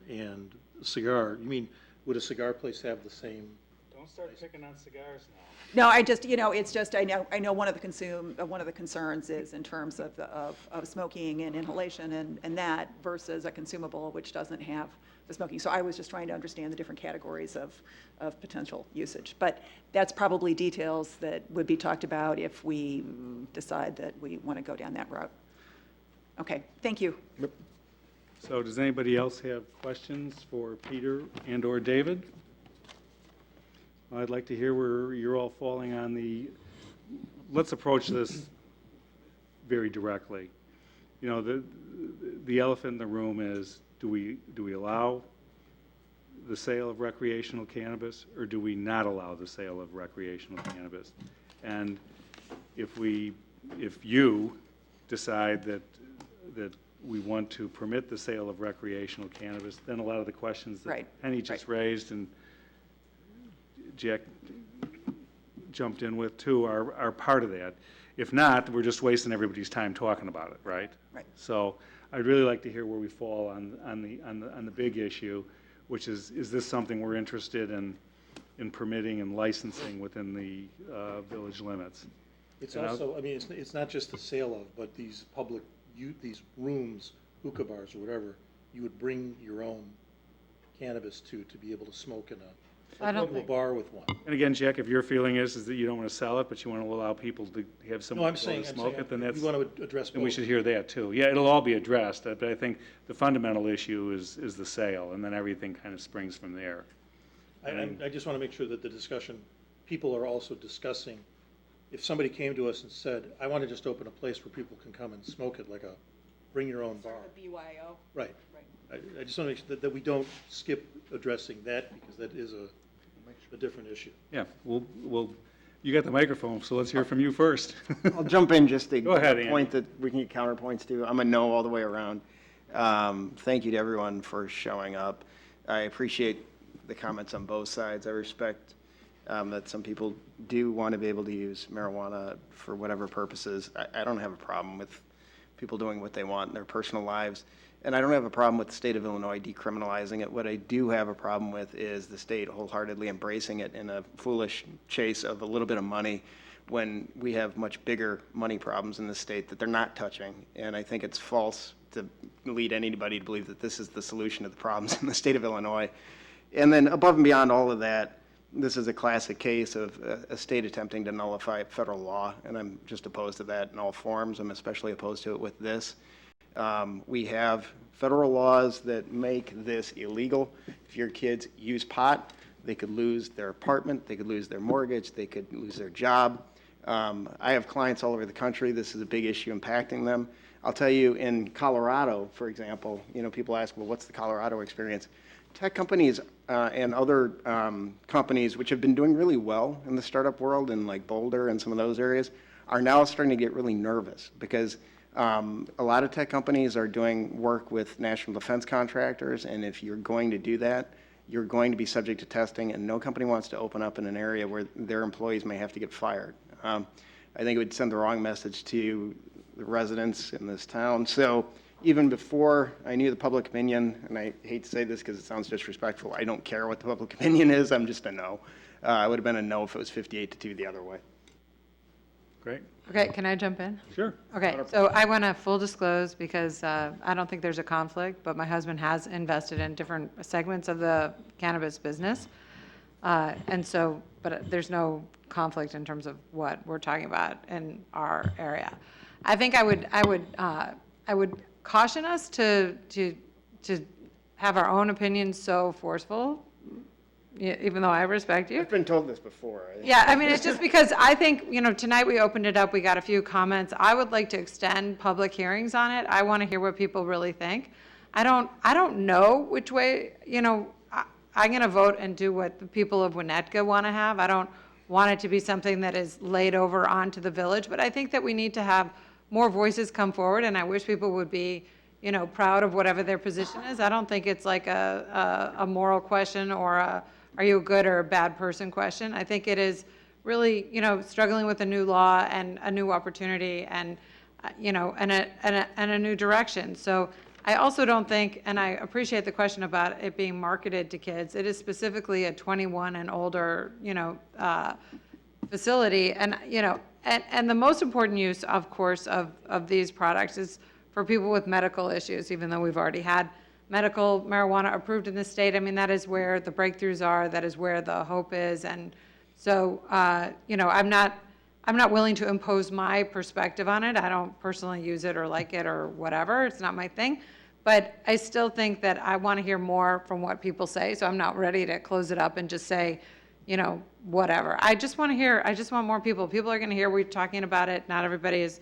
and cigar, you mean, would a cigar place have the same? Don't start picking on cigars now. No, I just, it's just, I know one of the concerns is in terms of of smoking and inhalation and that versus a consumable which doesn't have the smoking. So I was just trying to understand the different categories of potential usage. But that's probably details that would be talked about if we decide that we want to go down that route. Okay, thank you. So does anybody else have questions for Peter and/or David? I'd like to hear where you're all falling on let's approach this very directly. You know, the elephant in the room is, do we allow the sale of recreational cannabis, or do we not allow the sale of recreational cannabis? And if you decide that we want to permit the sale of recreational cannabis, then a lot of the questions that Right, Penny just raised and Jack jumped in with too are part of that. If not, we're just wasting everybody's time talking about it, right? Right. So I'd really like to hear where we fall on the big issue, which is this something we're interested in permitting and licensing within the village limits? It's also, I mean, it's not just the sale of, but these public, these rooms, hookah bars or whatever, you would bring your own cannabis to be able to smoke in I don't a bar with one. And again, Jack, if your feeling is that you don't want to sell it, but you want to allow people to have No, someone I'm to go saying, to smoke it, then that's. we want to address And we both. should hear that too. Yeah, it'll all be addressed, but I think the fundamental issue is the sale, and then everything kind of springs from there. I just want to make sure that the discussion, people are also discussing, if somebody came to us and said, I want to just open a place where people can come and smoke it, like a bring your own bar. BYO. Right. I just want to make sure that we don't skip addressing that, because that is a different issue. Yeah, you got the microphone, so let's hear from you first. I'll jump in just to Go ahead, get a Andy. point that we can get counterpoints to. I'm a no all the way around. Thank you to everyone for showing up. I appreciate the comments on both sides. I respect that some people do want to be able to use marijuana for whatever purposes. I don't have a problem with people doing what they want in their personal lives. And I don't have a problem with the state of Illinois decriminalizing it. What I do have a problem with is the state wholeheartedly embracing it in a foolish chase of a little bit of money when we have much bigger money problems in the state that they're not touching. And I think it's false to lead anybody to believe that this is the solution to the problems in the state of Illinois. And then above and beyond all of that, this is a classic case of a state attempting to nullify federal law, and I'm just opposed to that in all forms. I'm especially opposed to it with this. We have federal laws that make this illegal. If your kids use pot, they could lose their apartment, they could lose their mortgage, they could lose their job. I have clients all over the country. This is a big issue impacting them. I'll tell you, in Colorado, for example, people ask, well, what's the Colorado experience? Tech companies and other companies which have been doing really well in the startup world, in like Boulder and some of those areas, are now starting to get really nervous because a lot of tech companies are doing work with national defense contractors, and if you're going to do that, you're going to be subject to testing, and no company wants to open up in an area where their employees may have to get fired. I think it would send the wrong message to the residents in this town. So even before I knew the public opinion, and I hate to say this because it sounds disrespectful, I don't care what the public opinion is, I'm just a no. I would have been a no if it was 58-2 the other way. Great. Okay, can I jump in? Sure. Okay, so I want to full disclose because I don't think there's a conflict, but my husband has invested in different segments of the cannabis business. And so, but there's no conflict in terms of what we're talking about in our area. I think I would caution us to have our own opinions so forceful, even though I respect you. I've been told this before. Yeah, I mean, it's just because I think, tonight we opened it up, we got a few comments. I would like to extend public hearings on it. I want to hear what people really think. I don't know which way, I'm going to vote and do what the people of Winnetka want to have. I don't want it to be something that is laid over onto the village, but I think that we need to have more voices come forward, and I wish people would be, proud of whatever their position is. I don't think it's like a moral question or a are you a good or a bad person question. I think it is really, struggling with a new law and a new opportunity and, and a new direction. So I also don't think, and I appreciate the question about it being marketed to kids. It is specifically a 21 and older, facility. And, and the most important use, of course, of these products is for people with medical issues, even though we've already had medical marijuana approved in the state. I mean, that is where the breakthroughs are. That is where the hope is. And so, I'm not willing to impose my perspective on it. I don't personally use it or like it or whatever. It's not my thing. But I still think that I want to hear more from what people say. So I'm not ready to close it up and just say, whatever. I just want more people. People are going to hear we're talking about it. Not everybody is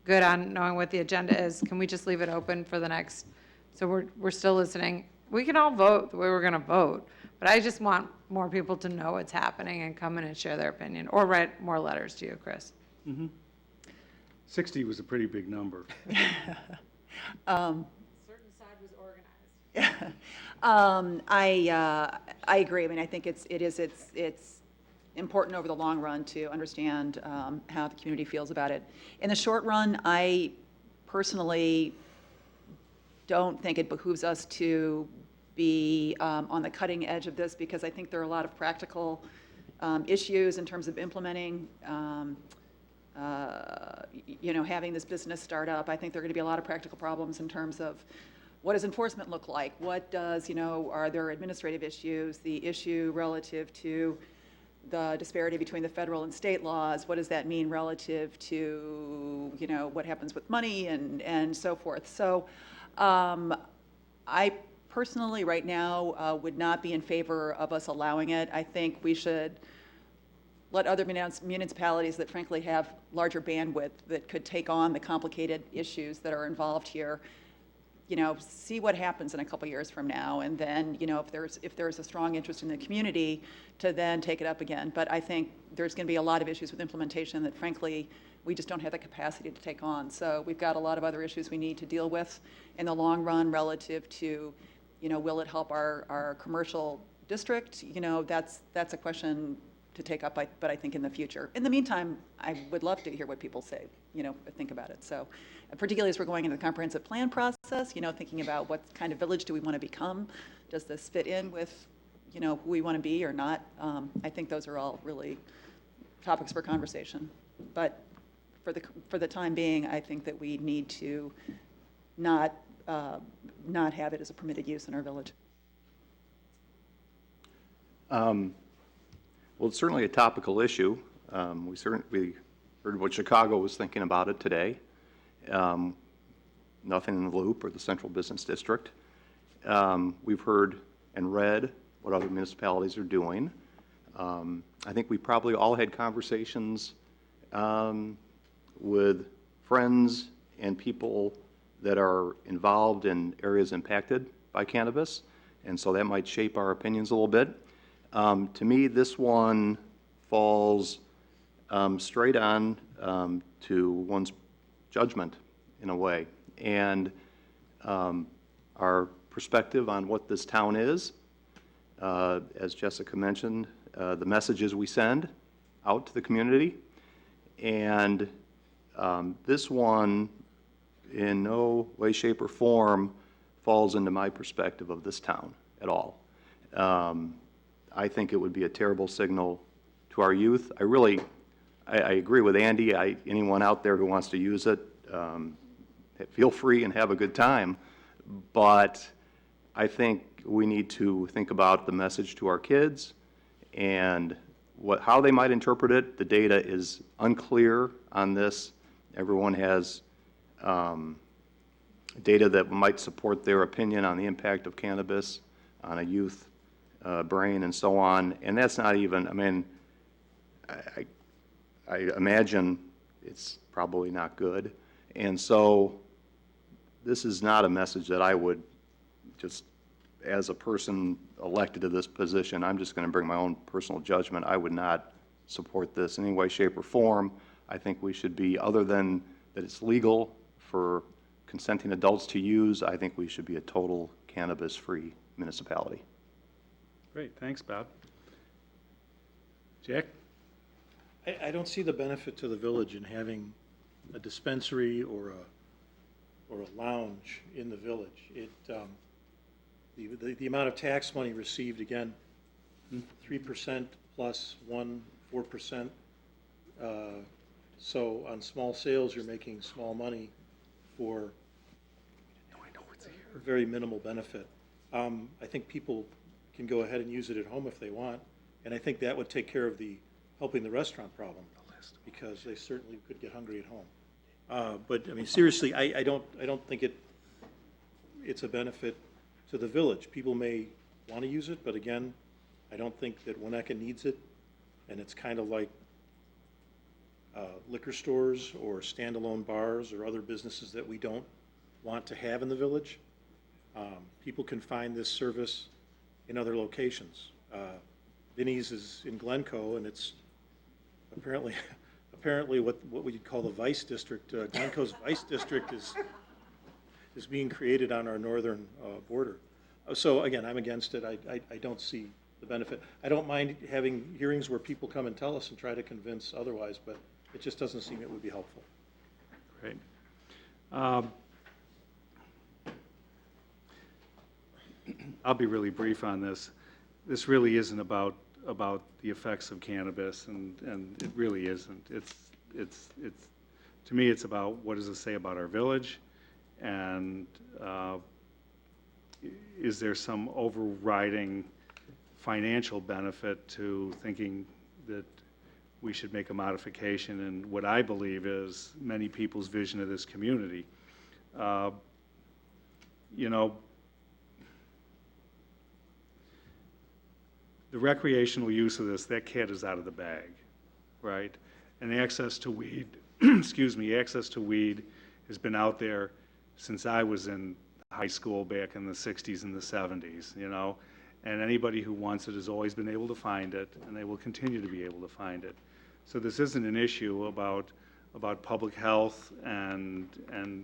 good on knowing what the agenda is. Can we just leave it open for the next? So we're still listening. We can all vote the way we're going to vote, but I just want more people to know what's happening and come in and share their opinion, or write more letters to you, Chris. 60 was a pretty big number. Certain side was organized. I agree. I mean, I think it's important over the long run to understand how the community feels about it. In the short run, I personally don't think it behooves us to be on the cutting edge of this, because I think there are a lot of practical issues in terms of implementing, having this business start up. I think there are going to be a lot of practical problems in terms of what does enforcement look like? What does, are there administrative issues? The issue relative to the disparity between the federal and state laws, what does that mean relative to, what happens with money and so forth. So I personally, right now, would not be in favor of us allowing it. I think we should let other municipalities that frankly have larger bandwidth that could take on the complicated issues that are involved here, see what happens in a couple years from now, and then, if there's a strong interest in the community, to then take it up again. But I think there's going to be a lot of issues with implementation that frankly we just don't have the capacity to take on. So we've got a lot of other issues we need to deal with in the long run relative to, will it help our commercial district? That's a question to take up, but I think in the future. In the meantime, I would love to hear what people say, think about it. So particularly as we're going into the comprehensive plan process, thinking about what kind of village do we want to become? Does this fit in with, who we want to be or not? I think those are all really topics for conversation. But for the time being, I think that we need to not have it as a permitted use in our village. Well, it's certainly a topical issue. We heard what Chicago was thinking about it today. Nothing in the Loop or the Central Business District. We've heard and read what other municipalities are doing. I think we probably all had conversations with friends and people that are involved in areas impacted by cannabis, and so that might shape our opinions a little bit. To me, this one falls straight on to one's judgment in a way, and our perspective on what this town is. As Jessica mentioned, the messages we send out to the community, and this one in no way, shape, or form falls into my perspective of this town at all. I think it would be a terrible signal to our youth. I agree with Andy. Anyone out there who wants to use it, feel free and have a good time. But I think we need to think about the message to our kids and how they might interpret it. The data is unclear on this. Everyone has data that might support their opinion on the impact of cannabis on a youth brain and so on. And that's not even, I mean, I imagine it's probably not good. And so this is not a message that I would just, as a person elected to this position, I'm just going to bring my own personal judgment. I would not support this in any way, shape, or form. I think we should be, other than that it's legal for consenting adults to use, I think we should be a total cannabis-free municipality. Great, thanks, Bob. Jack? I don't see the benefit to the village in having a dispensary or a lounge in the village. The amount of tax money received, again, 3% plus 4%. So on small sales, you're making small money for very minimal benefit. I think people can go ahead and use it at home if they want, and I think that would take care of helping the restaurant problem, because they certainly could get hungry at home. But I mean, seriously, I don't think it's a benefit to the village. People may want to use it, but again, I don't think that Winnetka needs it, and it's kind of like liquor stores or standalone bars or other businesses that we don't want to have in the village. People can find this service in other locations. Vinnie's is in Glencoe, and it's apparently what we'd call the Vice District. Glencoe's Vice District is being created on our northern border. So again, I'm against it. I don't see the benefit. I don't mind having hearings where people come and tell us and try to convince otherwise, but it just doesn't seem it would be helpful. Great. I'll be really brief on this. This really isn't about the effects of cannabis, and it really isn't. It's to me, it's about what does it say about our village, and is there some overriding financial benefit to thinking that we should make a modification in what I believe is many people's vision of this community. You know, the recreational use of this, that cat is out of the bag, right? And access to weed, excuse me, access to weed has been out there since I was in high school back in the 60s and the 70s, you know? And anybody who wants it has always been able to find it, and they will continue to be able to find it. So this isn't an issue about public health and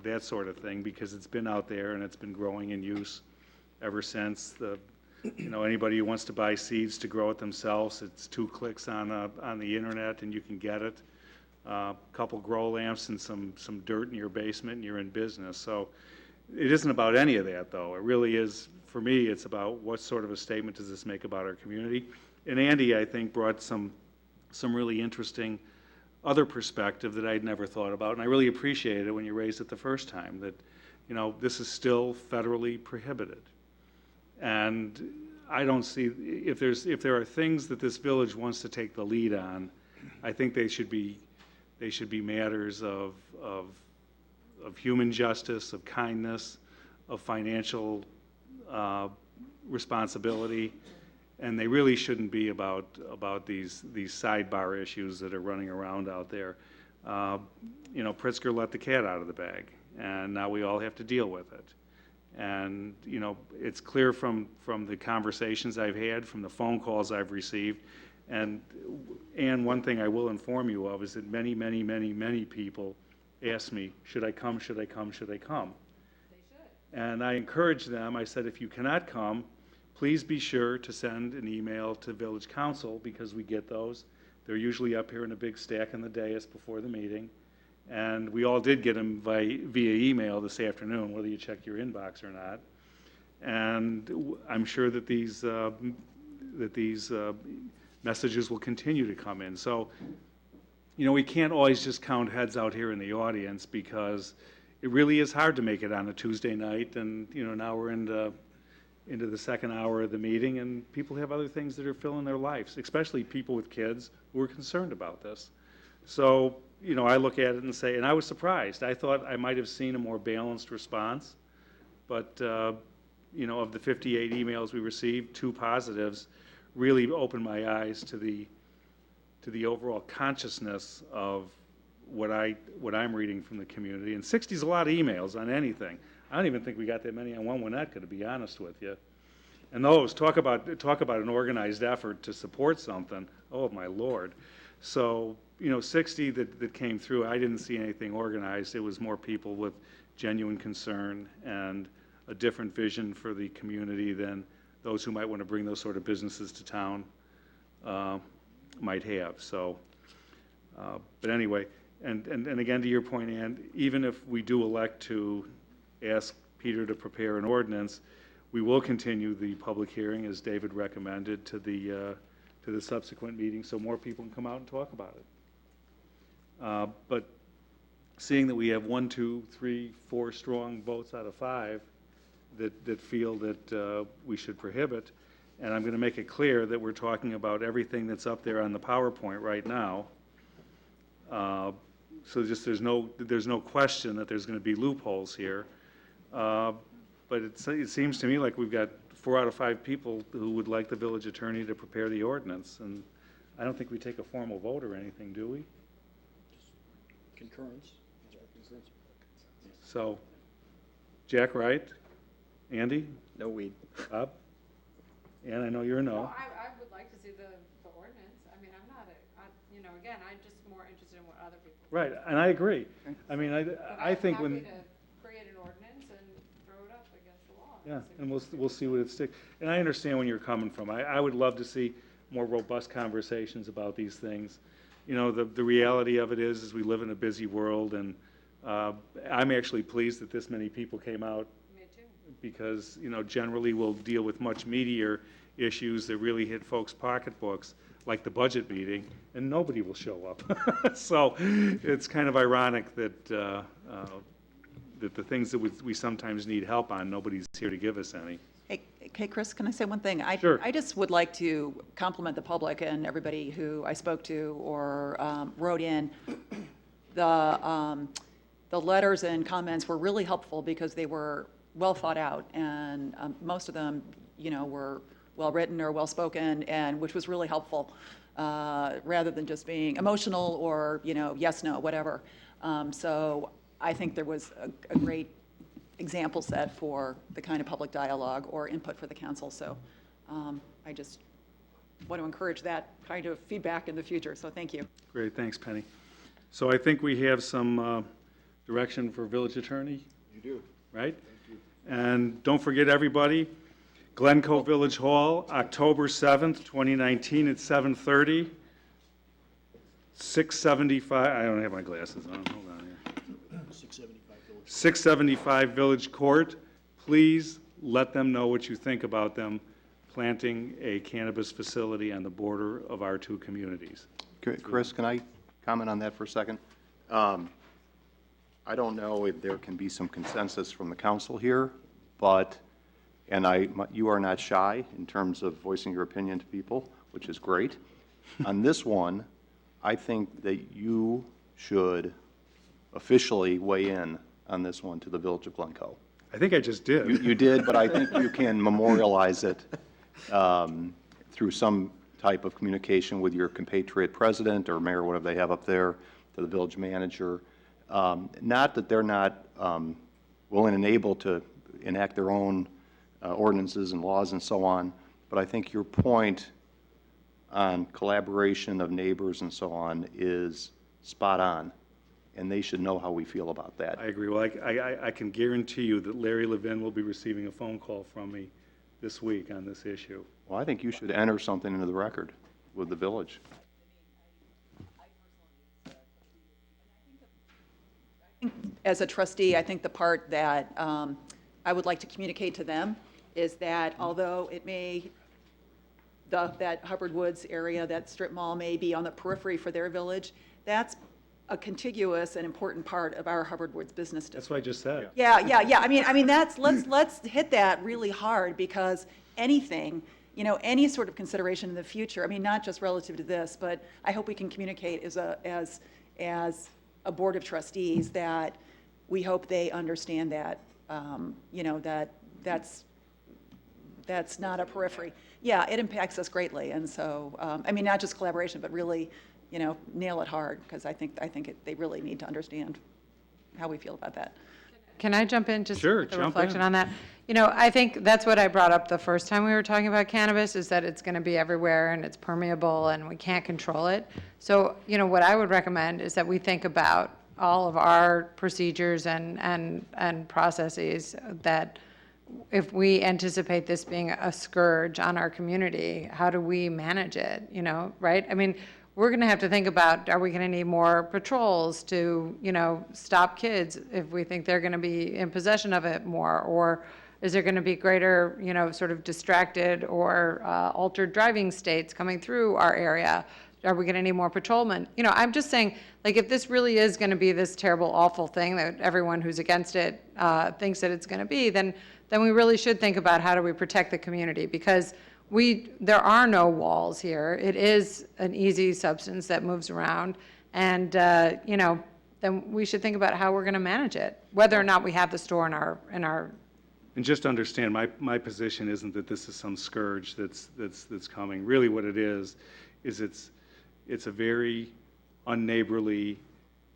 that sort of thing, because it's been out there and it's been growing in use ever since. You know, anybody who wants to buy seeds to grow it themselves, it's 2 clicks on the internet and you can get it. A couple grow lamps and some dirt in your basement and you're in business. So it isn't about any of that, though. It really is, for me, it's about what sort of a statement does this make about our community. And Andy, I think, brought some really interesting other perspective that I'd never thought about, and I really appreciated it when you raised it the first time, that, you know, this is still federally prohibited. And I don't see, if there are things that this village wants to take the lead on, I think they should be matters of human justice, of kindness, of financial responsibility, and they really shouldn't be about these sidebar issues that are running around out there. You know, Pritzker let the cat out of the bag, and now we all have to deal with it. And, you know, it's clear from the conversations I've had, from the phone calls I've received, and one thing I will inform you of is that many, many, many, many people ask me, should I come, should I come, should I come? They should. And I encourage them, I said, if you cannot come, please be sure to send an email to Village Council, because we get those. They're usually up here in a big stack in the dais before the meeting. And we all did get them via email this afternoon, whether you checked your inbox or not. And I'm sure that these messages will continue to come in. So, you know, we can't always just count heads out here in the audience, because it really is hard to make it on a Tuesday night. And, you know, now we're into the second hour of the meeting, and people have other things that are filling their lives, especially people with kids who are concerned about this. So, you know, I look at it and say, and I was surprised. I thought I might have seen a more balanced response, but, you know, of the 58 emails we received, 2 positives really opened my eyes to the overall consciousness of what I'm reading from the community. And 60 is a lot of emails on anything. I don't even think we got that many on one Winnetka, to be honest with you. And those, talk about an organized effort to support something. Oh, my Lord. So, you know, 60 that came through, I didn't see anything organized. It was more people with genuine concern and a different vision for the community than those who might want to bring those sort of businesses to town might have. So, but anyway, and again, to your point, Ann, even if we do elect to ask Peter to prepare an ordinance, we will continue the public hearing, as David recommended, to the subsequent meeting, so more people can come out and talk about it. But seeing that we have 1, 2, 3, 4 strong votes out of 5 that feel that we should prohibit, and I'm going to make it clear that we're talking about everything that's up there on the PowerPoint right now. So just there's no question that there's going to be loopholes here. But it seems to me like we've got 4 out of 5 people who would like the village attorney to prepare the ordinance, and I don't think we take a formal vote or anything, do we? Concurrence. So, Jack, right? Andy? No weed. Bob? And I know you're a no. I would like to see the ordinance. I mean, I'm not, you know, again, I'm just more interested in what other people. Right, and I agree. I mean, I think when. I'm happy to create an ordinance and throw it up against the law. Yeah, and we'll see what it sticks. And I understand when you're coming from. I would love to see more robust conversations about these things. You know, the reality of it is we live in a busy world, and I'm actually pleased that this many people came out. Me too. Because, you know, generally we'll deal with much meatier issues that really hit folks' pocketbooks, like the budget meeting, and nobody will show up. So it's kind of ironic that that the things that we sometimes need help on, nobody's here to give us any. Hey, Chris, can I say one thing? Sure. I just would like to compliment the public and everybody who I spoke to or wrote in. The letters and comments were really helpful because they were well thought out, and most of them, you know, were well written or well spoken, and which was really helpful, rather than just being emotional or, you know, yes, no, whatever. So I think there was a great example set for the kind of public dialogue or input for the council. So I just want to encourage that kind of feedback in the future. So thank you. Great, thanks, Penny. So I think we have some direction for village attorney. You do. Right? And don't forget, everybody, Glencoe Village Hall, October 7th, 2019 at 7:30. 675, I don't have my glasses on, hold on here. 675 Village Court. Please let them know what you think about them planting a cannabis facility on the border of our 2 communities. Chris, can I comment on that for a second? I don't know if there can be some consensus from the council here, but, you are not shy in terms of voicing your opinion to people, which is great. On this one, I think that you should officially weigh in on this one to the Village of Glencoe. I think I just did. You did, but I think you can memorialize it through some type of communication with your compatriot president or mayor, whatever they have up there, to the village manager. Not that they're not willing and able to enact their own ordinances and laws and so on, but I think your point on collaboration of neighbors and so on is spot on, and they should know how we feel about that. I agree. Well, I can guarantee you that Larry Levin will be receiving a phone call from me this week on this issue. Well, I think you should enter something into the record with the village. as a trustee, I think the part that I would like to communicate to them is that although it may, that Hubbard Woods area, that strip mall may be on the periphery for their village, that's a contiguous and important part of our Hubbard Woods business district. That's what I just said. Yeah. I mean, let's hit that really hard, because anything, any sort of consideration in the future, I mean, not just relative to this, but I hope we can communicate as a board of trustees that we hope they understand that, that's not a periphery. Yeah, it impacts us greatly, and so, I mean, not just collaboration, but really, nail it hard, because I think they really need to understand how we feel about that. Can I jump in just Sure, with a jump reflection in. on that? I think that's what I brought up the first time we were talking about cannabis, is that it's going to be everywhere and it's permeable and we can't control it. So, what I would recommend is that we think about all of our procedures and processes, that if we anticipate this being a scourge on our community, how do we manage it, right? I mean, we're going to have to think about, are we going to need more patrols to, stop kids if we think they're going to be in possession of it more? Or is there going to be greater, sort of distracted or altered driving states coming through our area? Are we going to need more patrolmen? I'm just saying, like, if this really is going to be this terrible, awful thing that everyone who's against it thinks that it's going to be, then we really should think about how do we protect the community, because there are no walls here. It is an easy substance that moves around, and then we should think about how we're going to manage it, whether or not we have the store in our. And just understand, my position isn't that this is some scourge that's coming. Really, what it is it's a very unneighborly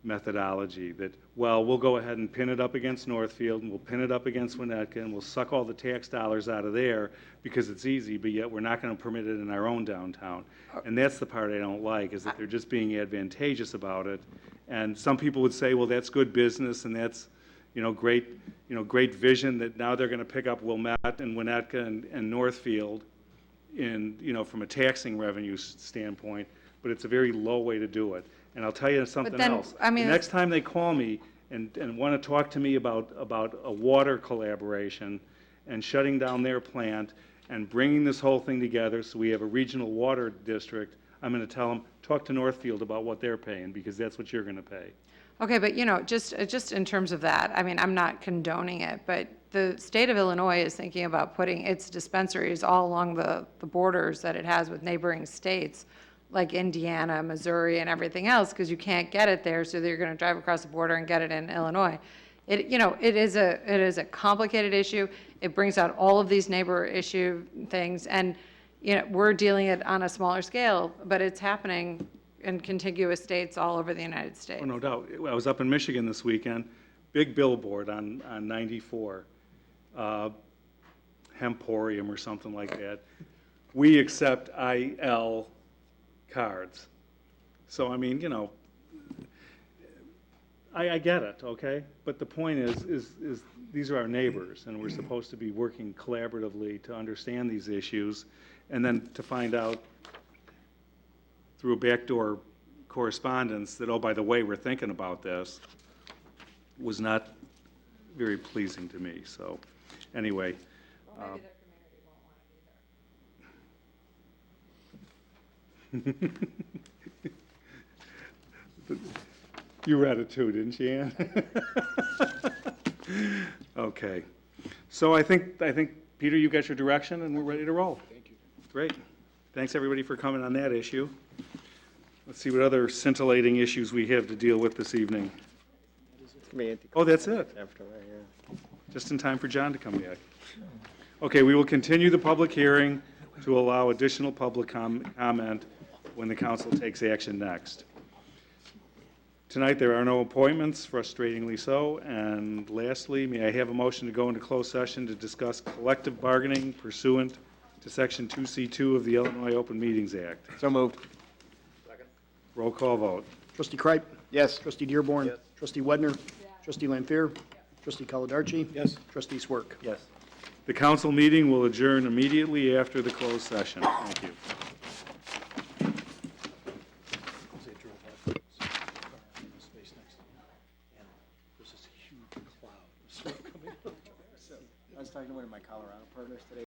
methodology that, well, we'll go ahead and pin it up against Northfield, and we'll pin it up against Winnetka, and we'll suck all the tax dollars out of there because it's easy, but yet we're not going to permit it in our own downtown. And that's the part I don't like, is that they're just being advantageous about it. And some people would say, well, that's good business, and that's, great vision, that now they're going to pick up Wilmette and Winnetka and Northfield from a taxing revenue standpoint, but it's a very low way to do it. And I'll tell you something else. I mean, the next time they call me and want to talk to me about a water collaboration and shutting down their plant and bringing this whole thing together so we have a regional water district, I'm going to tell them, talk to Northfield about what they're paying, because that's what you're going to pay. Okay, but just in terms of that, I mean, I'm not condoning it, but the state of Illinois is thinking about putting its dispensaries all along the borders that it has with neighboring states, like Indiana, Missouri, and everything else, because you can't get it there, so they're going to drive across the border and get it in Illinois. It is a complicated issue. It brings out all of these neighbor issue things, and we're dealing it on a smaller scale, but it's happening in contiguous states all over the United States. Oh, no doubt. I was up in Michigan this weekend, big billboard on 94, Hemporium or something like that. We accept IL cards. So, I mean, I get it, okay? But the point is these are our neighbors, and we're supposed to be working collaboratively to understand these issues, and then to find out through a backdoor correspondence that, oh, by the way, we're thinking about this, was not very pleasing to me. So, anyway. You read it too, didn't you, Ann? Okay. So I think, Peter, you got your direction, and we're ready to roll. Thank you. Great. Thanks, everybody, for coming on that issue. Let's see what other scintillating issues we have to deal with this evening. Oh, that's it? After that, yeah. Just in time for John to come back. Okay, we will continue the public hearing to allow additional public comment when the council takes action next. Tonight, there are no appointments, frustratingly so. And lastly, may I have a motion to go into closed session to discuss collective bargaining pursuant to Section 2C2 of the Illinois Open Meetings Act? So moved. Roll call vote. Trustee Kripe? Yes. Trustee Dearborn? Yes. Trustee Wedner? Trustee Lampier? Trustee Caladarchi? Yes. Trustee Swerk? Yes. The council meeting will adjourn immediately after the closed session. Thank you. They drove out, space next to me, and there's this one of my Colorado partners today